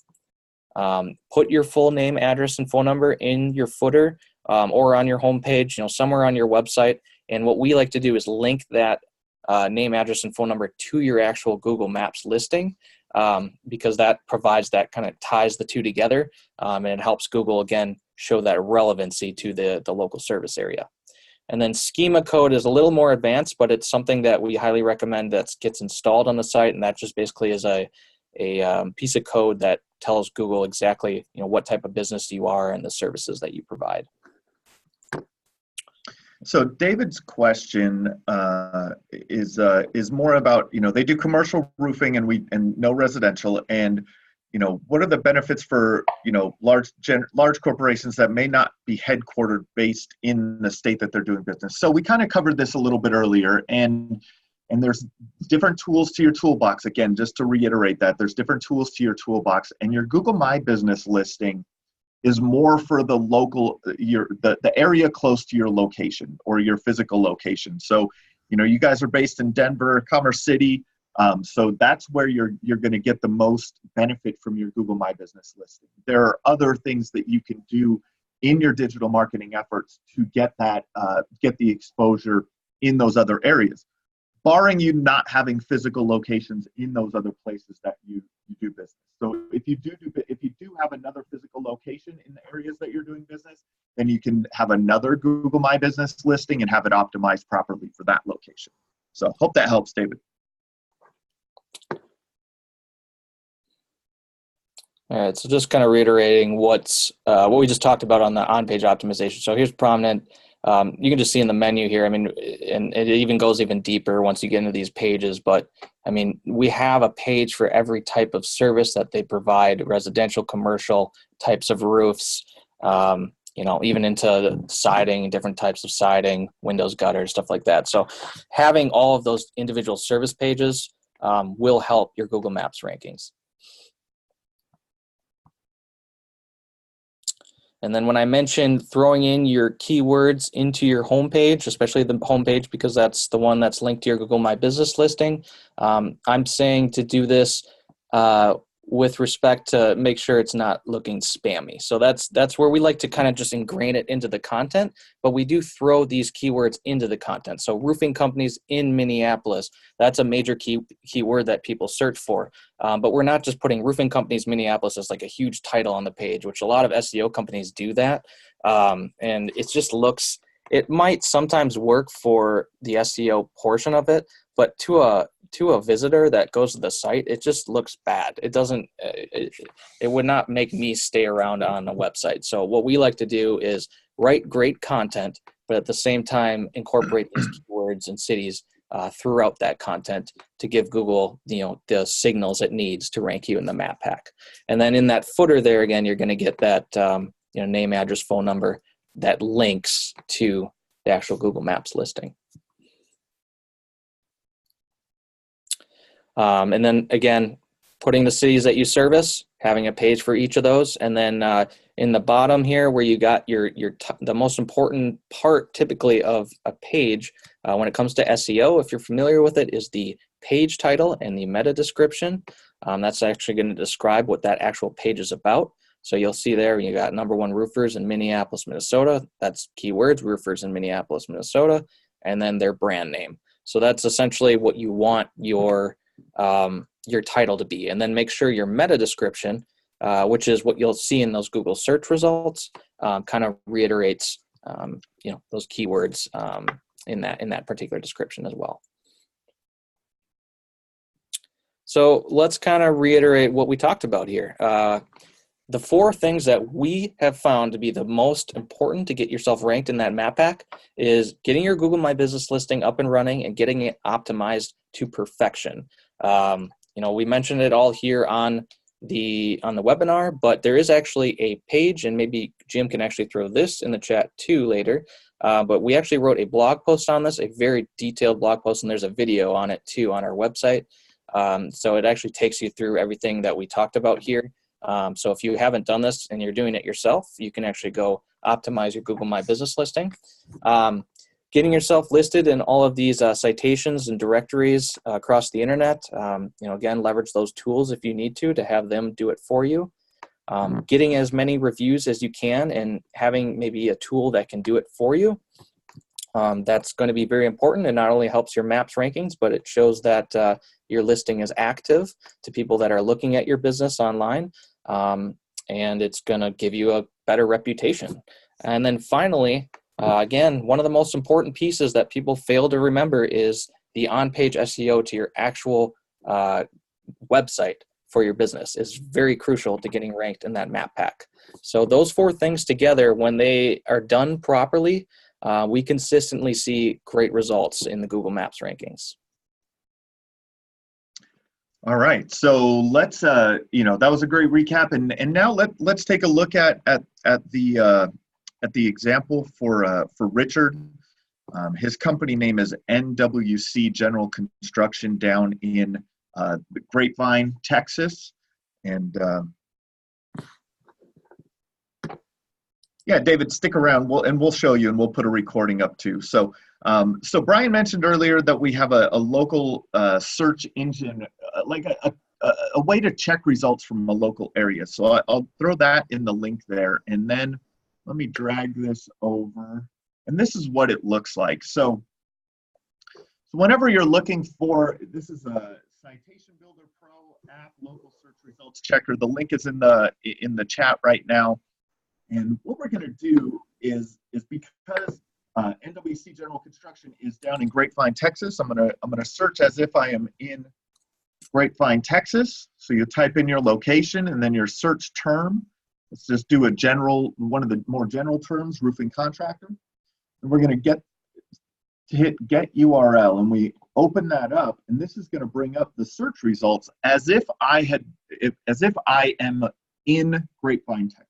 [SPEAKER 2] Put your full name, address, and phone number in your footer or on your homepage, somewhere on your website. And what we like to do is link that name, address, and phone number to your actual Google Maps listing because that provides that kind of ties the two together and it helps Google, again, show that relevancy to the local service area. And then schema code is a little more advanced, but it's something that we highly recommend that gets installed on the site. And that just basically is a piece of code that tells Google exactly what type of business you are and the services that you provide.
[SPEAKER 1] So David's question is more about, they do commercial roofing and no residential, and what are the benefits for large corporations that may not be headquartered based in the state that they're doing business. So we kind of covered this a little bit earlier, and there's different tools to your toolbox. Again, just to reiterate that there's different tools to your toolbox, and your Google My Business listing is more for the local, the area close to your location or your physical location. So, you guys are based in Denver, Commerce City. So that's where you're going to get the most benefit from your Google My Business listing. There are other things that you can do in your digital marketing efforts to get that, get the exposure in those other areas, barring you not having physical locations in those other places that you do business. So if you do have another physical location in the areas that you're doing business, then you can have another Google My Business listing and have it optimized properly for that location. So hope that helps, David.
[SPEAKER 2] All right, so just kind of reiterating what we just talked about on the on-page optimization. So here's prominent. You can just see in the menu here, and it even goes even deeper once you get into these pages. But we have a page for every type of service that they provide: residential, commercial, types of roofs, even into siding, different types of siding, windows, gutters, stuff like that. So having all of those individual service pages will help your Google Maps rankings. And then when I mentioned throwing in your keywords into your homepage, especially the homepage, because that's the one that's linked to your Google My Business listing, I'm saying to do this with respect to make sure it's not looking spammy. So that's where we like to kind of just ingrain it into the content, but we do throw these keywords into the content. So roofing companies in Minneapolis, that's a major keyword that people search for. But we're not just putting roofing companies Minneapolis as like a huge title on the page, which a lot of SEO companies do that. And it just looks, it might sometimes work for the SEO portion of it, but to a visitor that goes to the site, it just looks bad. It doesn't, it would not make me stay around on a website. So what we like to do is write great content, but at the same time, incorporate these keywords and cities throughout that content to give Google, the signals it needs to rank you in the map pack. And then in that footer there, again, you're going to get that, name, address, phone number that links to the actual Google Maps listing. And then again, putting the cities that you service, having a page for each of those, and then in the bottom here where you got the most important part typically of a page when it comes to SEO, if you're familiar with it, is the page title and the meta description. That's actually going to describe what that actual page is about. So you'll see there you got #1 roofers in Minneapolis, Minnesota. That's keywords, roofers in Minneapolis, Minnesota, and then their brand name. So that's essentially what you want your title to be. And then make sure your meta description, which is what you'll see in those Google search results, kind of reiterates those keywords in that particular description as well. So let's kind of reiterate what we talked about here. The 4 things that we have found to be the most important to get yourself ranked in that map pack is getting your Google My Business listing up and running and getting it optimized to perfection. We mentioned it all here on the webinar, but there is actually a page, and maybe Jim can actually throw this in the chat too later. But we actually wrote a blog post on this, a very detailed blog post, and there's a video on it too on our website. So it actually takes you through everything that we talked about here. So if you haven't done this and you're doing it yourself, you can actually go optimize your Google My Business listing. Getting yourself listed in all of these citations and directories across the internet. Again, leverage those tools if you need to have them do it for you. Getting as many reviews as you can and having maybe a tool that can do it for you. That's going to be very important. It not only helps your maps rankings, but it shows that your listing is active to people that are looking at your business online. And it's going to give you a better reputation. And then finally, again, one of the most important pieces that people fail to remember is the on-page SEO to your actual website for your business is very crucial to getting ranked in that map pack. So those 4 things together, when they are done properly, we consistently see great results in the Google Maps rankings.
[SPEAKER 1] All right, so let's that was a great recap, and now let's take a look at the example for Richard. His company name is NWC General Construction down in Grapevine, Texas, and Yeah, David, stick around. We'll show you, and we'll put a recording up too. So, so Brian mentioned earlier that we have a local search engine, like a way to check results from a local area. So I'll throw that in the link there, and then let me drag this over. And this is what it looks like. So whenever you're looking for, this is a Citation Builder Pro app, local search results checker. The link is in the chat right now. And what we're going to do is because NWC General Construction is down in Grapevine, Texas, I'm gonna search as if I am in Grapevine, Texas. So you type in your location and then your search term. Let's just do a general, one of the more general terms, roofing contractor. And we're going to hit get URL, and we open that up, and this is going to bring up the search results as if I am in Grapevine, Texas.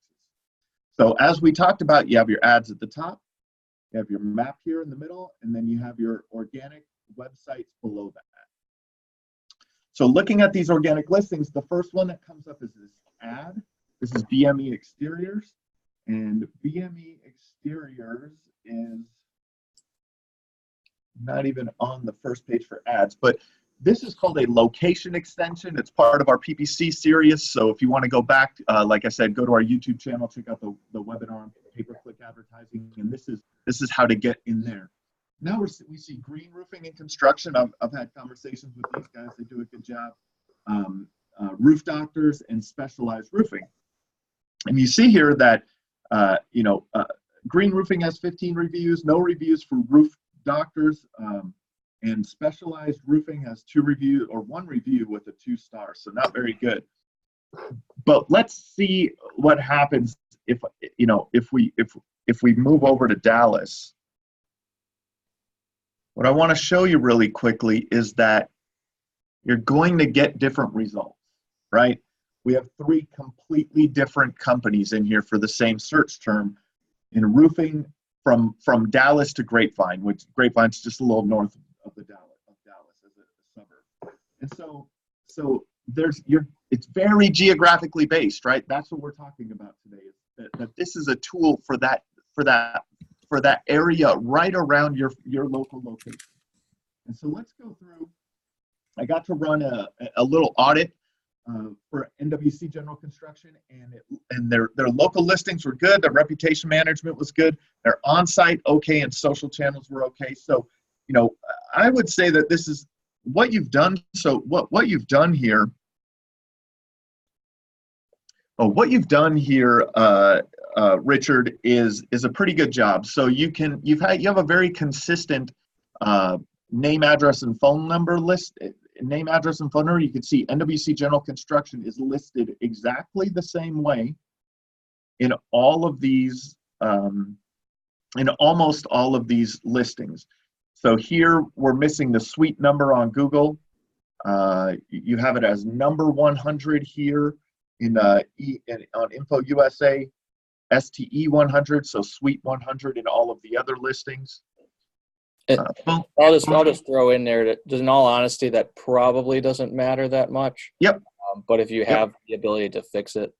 [SPEAKER 1] So as we talked about, you have your ads at the top, you have your map here in the middle, and then you have your organic websites below that. So looking at these organic listings, the first one that comes up is this ad. This is BME Exteriors, and BME Exteriors is not even on the first page for ads, but this is called a location extension. It's part of our PPC series. So if you want to go back, like I said, go to our YouTube channel, check out the webinar on pay-per-click advertising, and this is how to get in there. Now we see green roofing and construction. I've had conversations with these guys. They do a good job. Roof doctors and specialized roofing. And you see here that green roofing has 15 reviews, no reviews for roof doctors. And specialized roofing has 2 reviews, or 1 review with a 2-star, so not very good. But let's see what happens if we move over to Dallas. What I want to show you really quickly is that you're going to get different results, right? We have 3 completely different companies in here for the same search term in roofing from Dallas to Grapevine, which Grapevine's just a little north of Dallas as a suburb. And so it's very geographically based, right? That's what we're talking about today, is that this is a tool for that area right around your local location. And so let's go through. I got to run a little audit for NWC General Construction, and their local listings were good. Their reputation management was good. Their on-site okay, and social channels were okay. So, I would say that this is what you've done. So what you've done here. What you've done here, Richard, is a pretty good job. So you have a very consistent name, address, and phone number list. Name, address, and phone number. You can see NWC General Construction is listed exactly the same way in all of these, in almost all of these listings. So here we're missing the suite number on Google. You have it as number 100 here on Info USA, STE 100, so suite 100 in all of the other listings.
[SPEAKER 2] I'll just throw in there that, in all honesty, that probably doesn't matter that much.
[SPEAKER 1] Yep.
[SPEAKER 2] But if you have the ability to fix it,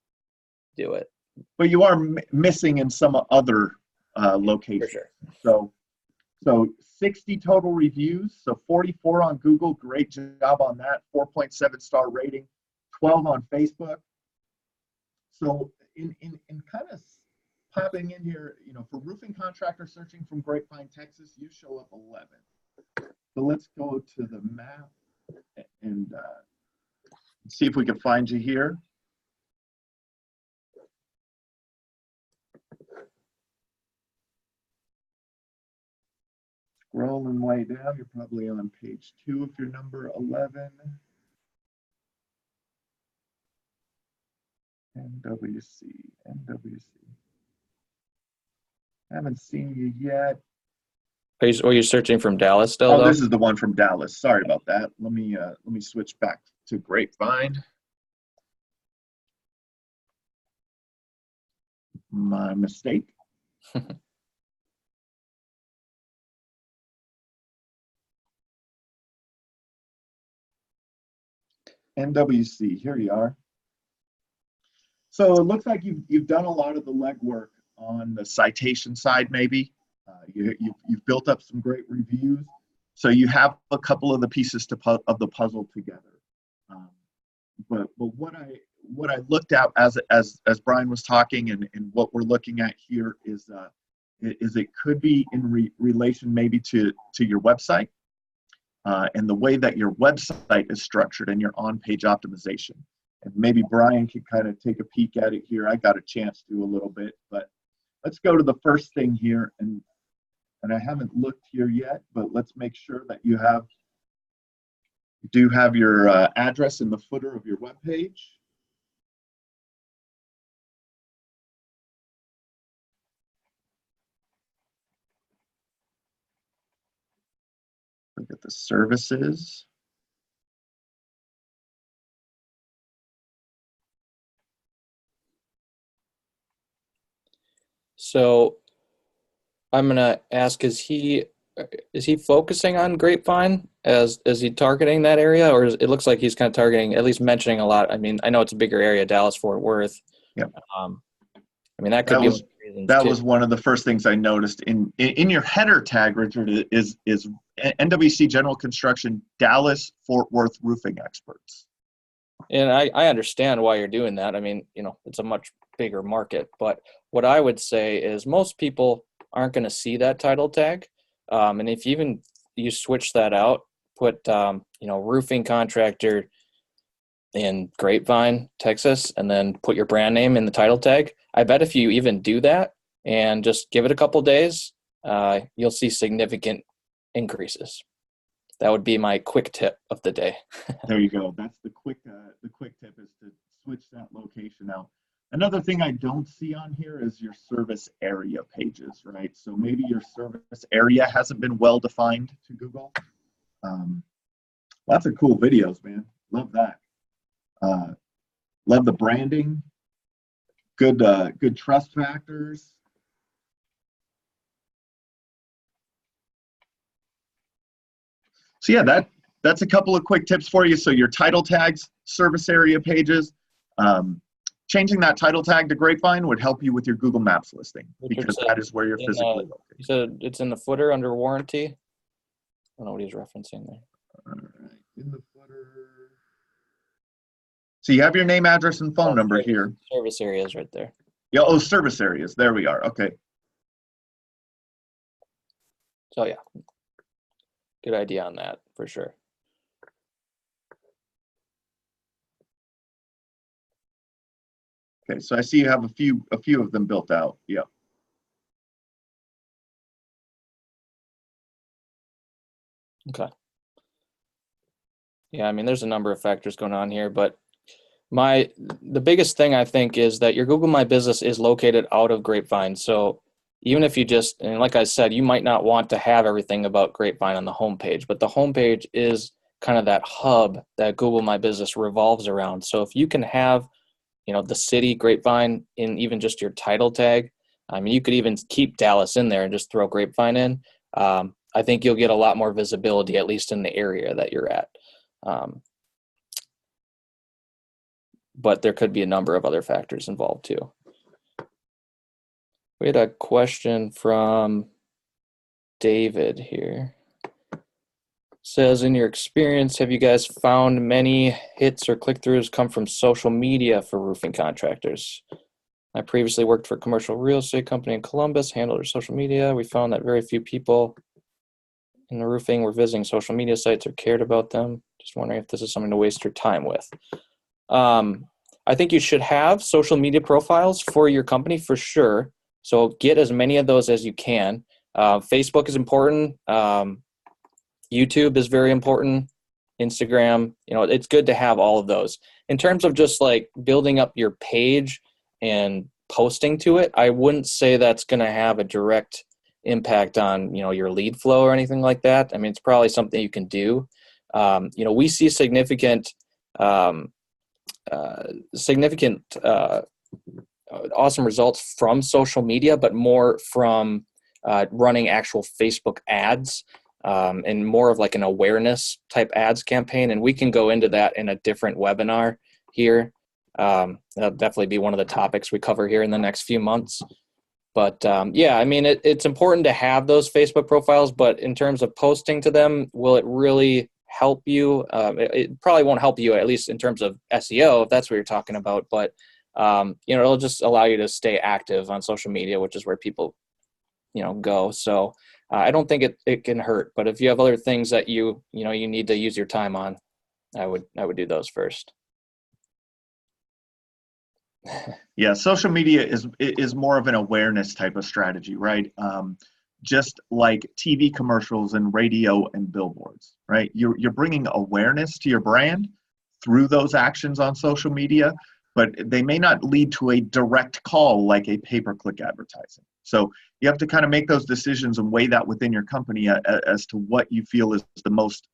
[SPEAKER 2] do it. But
[SPEAKER 1] you are missing in some other locations.
[SPEAKER 2] For sure.
[SPEAKER 1] So 60 total reviews. So 44 on Google. Great job on that. 4.7-star rating. 12 on Facebook. So in kind of popping in here, for roofing contractor searching from Grapevine, Texas, you show up 11. So let's go to the map and see if we can find you here. Scrolling way down, you're probably on page 2 if you're number 11. NWC. Haven't seen you yet.
[SPEAKER 2] Are you searching from Dallas still?
[SPEAKER 1] Oh, this is the one from Dallas. Sorry about that. Let me switch back to Grapevine. My mistake. NWC, here you are. So it looks like you've done a lot of the legwork on the citation side, maybe. You've built up some great reviews, so you have a couple of the pieces of the puzzle together. But what I looked at as Brian was talking, and what we're looking at here is it could be in relation maybe to your website and the way that your website is structured and your on-page optimization. And maybe Brian could kind of take a peek at it here. I got a chance to a little bit, but let's go to the first thing here. And I haven't looked here yet, but let's make sure that you do have your address in the footer of your web page. Look at the services.
[SPEAKER 2] So I'm gonna ask: is he focusing on Grapevine? Is he targeting that area, or it looks like he's kind of targeting, at least mentioning a lot? I mean, I know it's a bigger area, Dallas Fort Worth.
[SPEAKER 1] Yep.
[SPEAKER 2] I mean, that could be one of the reasons
[SPEAKER 1] that
[SPEAKER 2] too.
[SPEAKER 1] was one of the first things I noticed in your header tag, Richard, is NWC General Construction Dallas Fort Worth Roofing Experts.
[SPEAKER 2] And I understand why you're doing that. I mean, you know, it's a much bigger market. But what I would say is most people aren't going to see that title tag. And if you switch that out, put, roofing contractor in Grapevine, Texas, and then put your brand name in the title tag, I bet if you even do that and just give it a couple days, you'll see significant increases. That would be my quick tip of the day.
[SPEAKER 1] There you go. That's the quick tip, is to switch that location out. Another thing I don't see on here is your service area pages, right? So maybe your service area hasn't been well defined to Google. Lots of cool videos, man. Love that. Love the branding. Good trust factors. So yeah, that's a couple of quick tips for you. So your title tags, service area pages, changing that title tag to Grapevine would help you with your Google Maps listing, because that is where you're physically located.
[SPEAKER 2] You said it's in the footer under warranty. I don't know what he's referencing there.
[SPEAKER 1] All right, in the footer. So you have your name, address, and phone number here.
[SPEAKER 2] Service areas right there.
[SPEAKER 1] Yeah, oh, service areas. There we are. Okay.
[SPEAKER 2] So yeah, good idea on that for sure.
[SPEAKER 1] Okay, so I see you have a few of them built out. Yeah.
[SPEAKER 2] Okay. Yeah, I mean, there's a number of factors going on here, but the biggest thing I think is that your Google My Business is located out of Grapevine. So even if and like I said, you might not want to have everything about Grapevine on the homepage, but the homepage is kind of that hub that Google My Business revolves around. So if you can have, the city Grapevine in even just your title tag, I mean, you could even keep Dallas in there and just throw Grapevine in. I think you'll get a lot more visibility, at least in the area that you're at. But there could be a number of other factors involved too. We had a question from David here. Says, in your experience, have you guys found many hits or click-throughs come from social media for roofing contractors? I previously worked for a commercial real estate company in Columbus, handled their social media. We found that very few people in the roofing were visiting social media sites or cared about them. Just wondering if this is something to waste your time with. I think you should have social media profiles for your company for sure. So get as many of those as you can. Facebook is important. YouTube is very important. Instagram, it's good to have all of those. In terms of just like building up your page and posting to it, I wouldn't say that's going to have a direct impact on, your lead flow or anything like that. I mean, it's probably something you can do. We see significant awesome results from social media, but more from running actual Facebook ads and more of like an awareness type ads campaign. And we can go into that in a different webinar here. That'll definitely be one of the topics we cover here in the next few months. But yeah, I mean, it's important to have those Facebook profiles, but in terms of posting to them, will it really help you? It probably won't help you, at least in terms of SEO, if that's what you're talking about. But it'll just allow you to stay active on social media, which is where people, go. So I don't think it can hurt. But if you have other things that you need to use your time on, I would do those first.
[SPEAKER 1] Yeah, social media is more of an awareness type of strategy, right? Just like TV commercials and radio and billboards, right? You're bringing awareness to your brand through those actions on social media, but they may not lead to a direct call like a pay-per-click advertising. So you have to kind of make those decisions and weigh that within your company as to what you feel is the most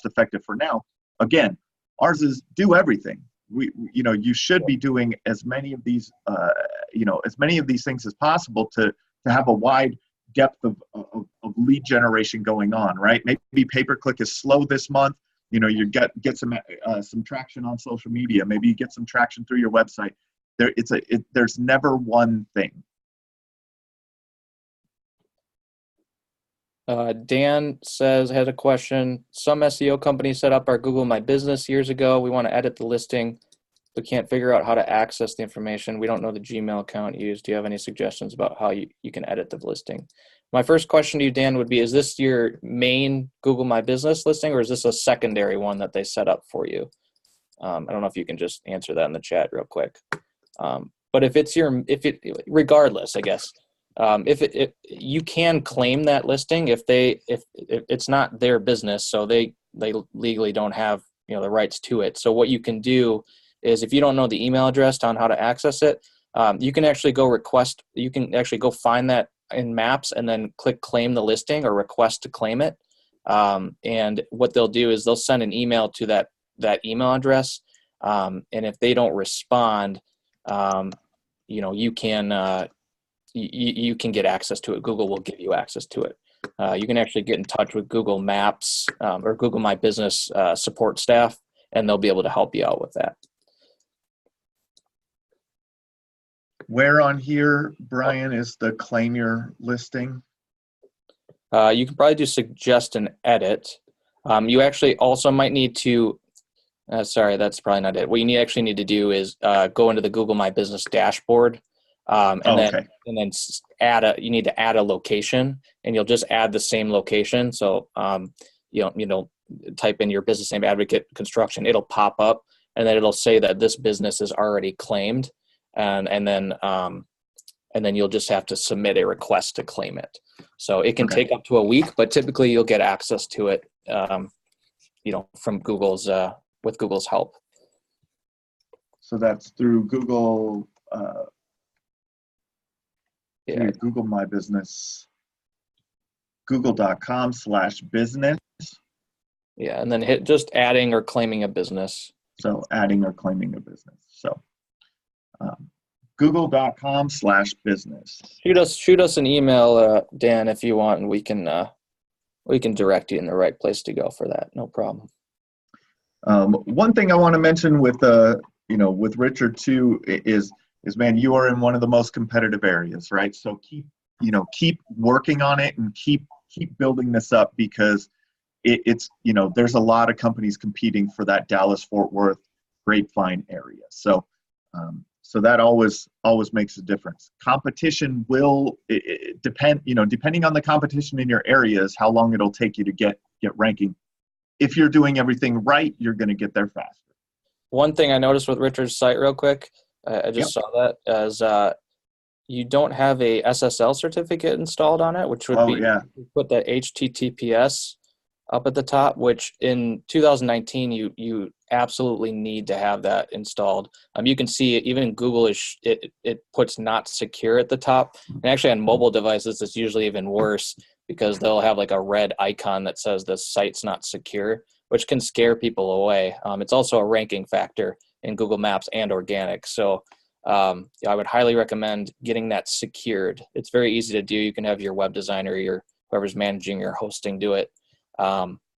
[SPEAKER 1] effective for now. Again, ours is do everything. You should be doing as many of these things as possible to have a wide depth of lead generation going on, right? Maybe pay-per-click is slow this month. You get some traction on social media. Maybe you get some traction through your website. There's never one thing.
[SPEAKER 2] Dan had a question. Some SEO companies set up our Google My Business years ago. We want to edit the listing, but can't figure out how to access the information. We don't know the Gmail account used. Do you have any suggestions about how you can edit the listing? My first question to you, Dan, would be, is this your main Google My Business listing, or is this a secondary one that they set up for you? I don't know if you can just answer that in the chat real quick. But regardless, I guess, if you can claim that listing if it's not their business, so they legally don't have the rights to it. So what you can do is, if you don't know the email address on how to access it, you can actually go find that in Maps and then click claim the listing or request to claim it. And what they'll do is they'll send an email to that email address. And if they don't respond, you can get access to it. Google will give you access to it. You can actually get in touch with Google Maps or Google My Business support staff, and they'll be able to help you out with that.
[SPEAKER 1] Where on here, Brian, is the claim your listing?
[SPEAKER 2] You can probably do suggest and edit. You actually also might need to, sorry, that's probably not it. What you actually need to do is go into the Google My Business dashboard, and then you need to add a location, and you'll just add the same location. So type in your business name, Advocate Construction. It'll pop up, and then it'll say that this business is already claimed. And then you'll just have to submit a request to claim it. So it can take up to a week, but typically you'll get access to it, from Google's with Google's help.
[SPEAKER 1] So that's through Google. Google My Business. Google.com/business.
[SPEAKER 2] Yeah, and then hit just adding or claiming a business.
[SPEAKER 1] So adding or claiming a business. So. Google.com/business.
[SPEAKER 2] Shoot us an email, Dan, if you want, and we can direct you in the right place to go for that. No problem.
[SPEAKER 1] One thing I want to mention with Richard too is man, you are in one of the most competitive areas, right? So keep working on it and keep building this up, because it's there's a lot of companies competing for that Dallas-Fort Worth Grapevine area. So that always makes a difference. Competition will depend, depending on the competition in your areas, how long it'll take you to get ranking. If you're doing everything right, you're going to get there faster.
[SPEAKER 2] One thing I noticed with Richard's site real quick, I just saw that, as you don't have a SSL certificate installed on it, which would put the HTTPS up at the top, which in 2019 you absolutely need to have that installed. You can see even Google it puts not secure at the top, and actually on mobile devices it's usually even worse, because they'll have like a red icon that says the site's not secure, which can scare people away. It's also a ranking factor in Google Maps and organic. So I would highly recommend getting that secured. It's very easy to do. You can have your web designer or whoever's managing your hosting do it.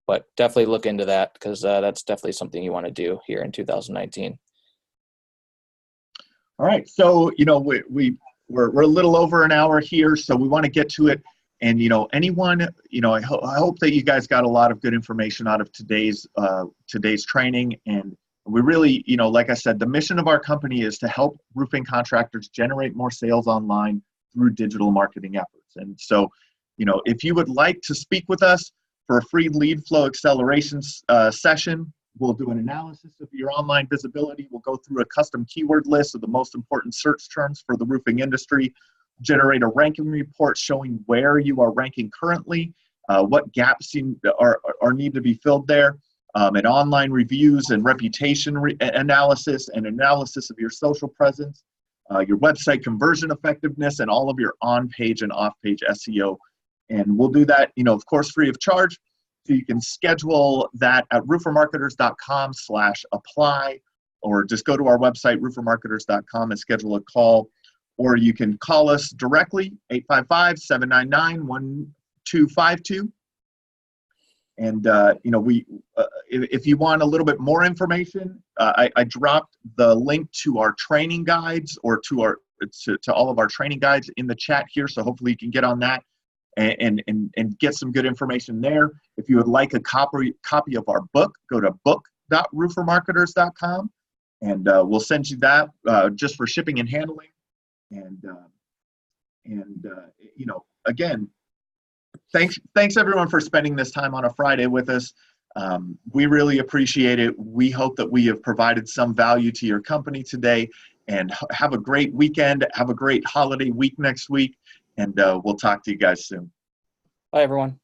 [SPEAKER 2] But definitely look into that, because that's definitely something you want to do here in 2019.
[SPEAKER 1] All right. So, we we're a little over an hour here, so we want to get to it. And, anyone, I hope that you guys got a lot of good information out of today's training. And we really, like I said, the mission of our company is to help roofing contractors generate more sales online through digital marketing efforts. And so, if you would like to speak with us for a free lead flow acceleration session, we'll do an analysis of your online visibility. We'll go through a custom keyword list of the most important search terms for the roofing industry, generate a ranking report showing where you are ranking currently, what gaps are need to be filled there, and online reviews and reputation analysis and analysis of your social presence, your website conversion effectiveness, and all of your on-page and off-page SEO. And we'll do that, of course, free of charge. So you can schedule that at roofermarketers.com/apply, or just go to our website, roofermarketers.com, and schedule a call. Or you can call us directly, 855-799-1252. And, if you want a little bit more information, I dropped the link to our training guides, or to all of our training guides in the chat here. So hopefully you can get on that and get some good information there. If you would like a copy of our book, go to book.roofermarketers.com, and we'll send you that just for shipping and handling. And again, thanks everyone for spending this time on a Friday with us. We really appreciate it. We hope that we have provided some value to your company today, and have a great weekend. Have a great holiday week next week, and we'll talk to you guys soon.
[SPEAKER 2] Bye, everyone.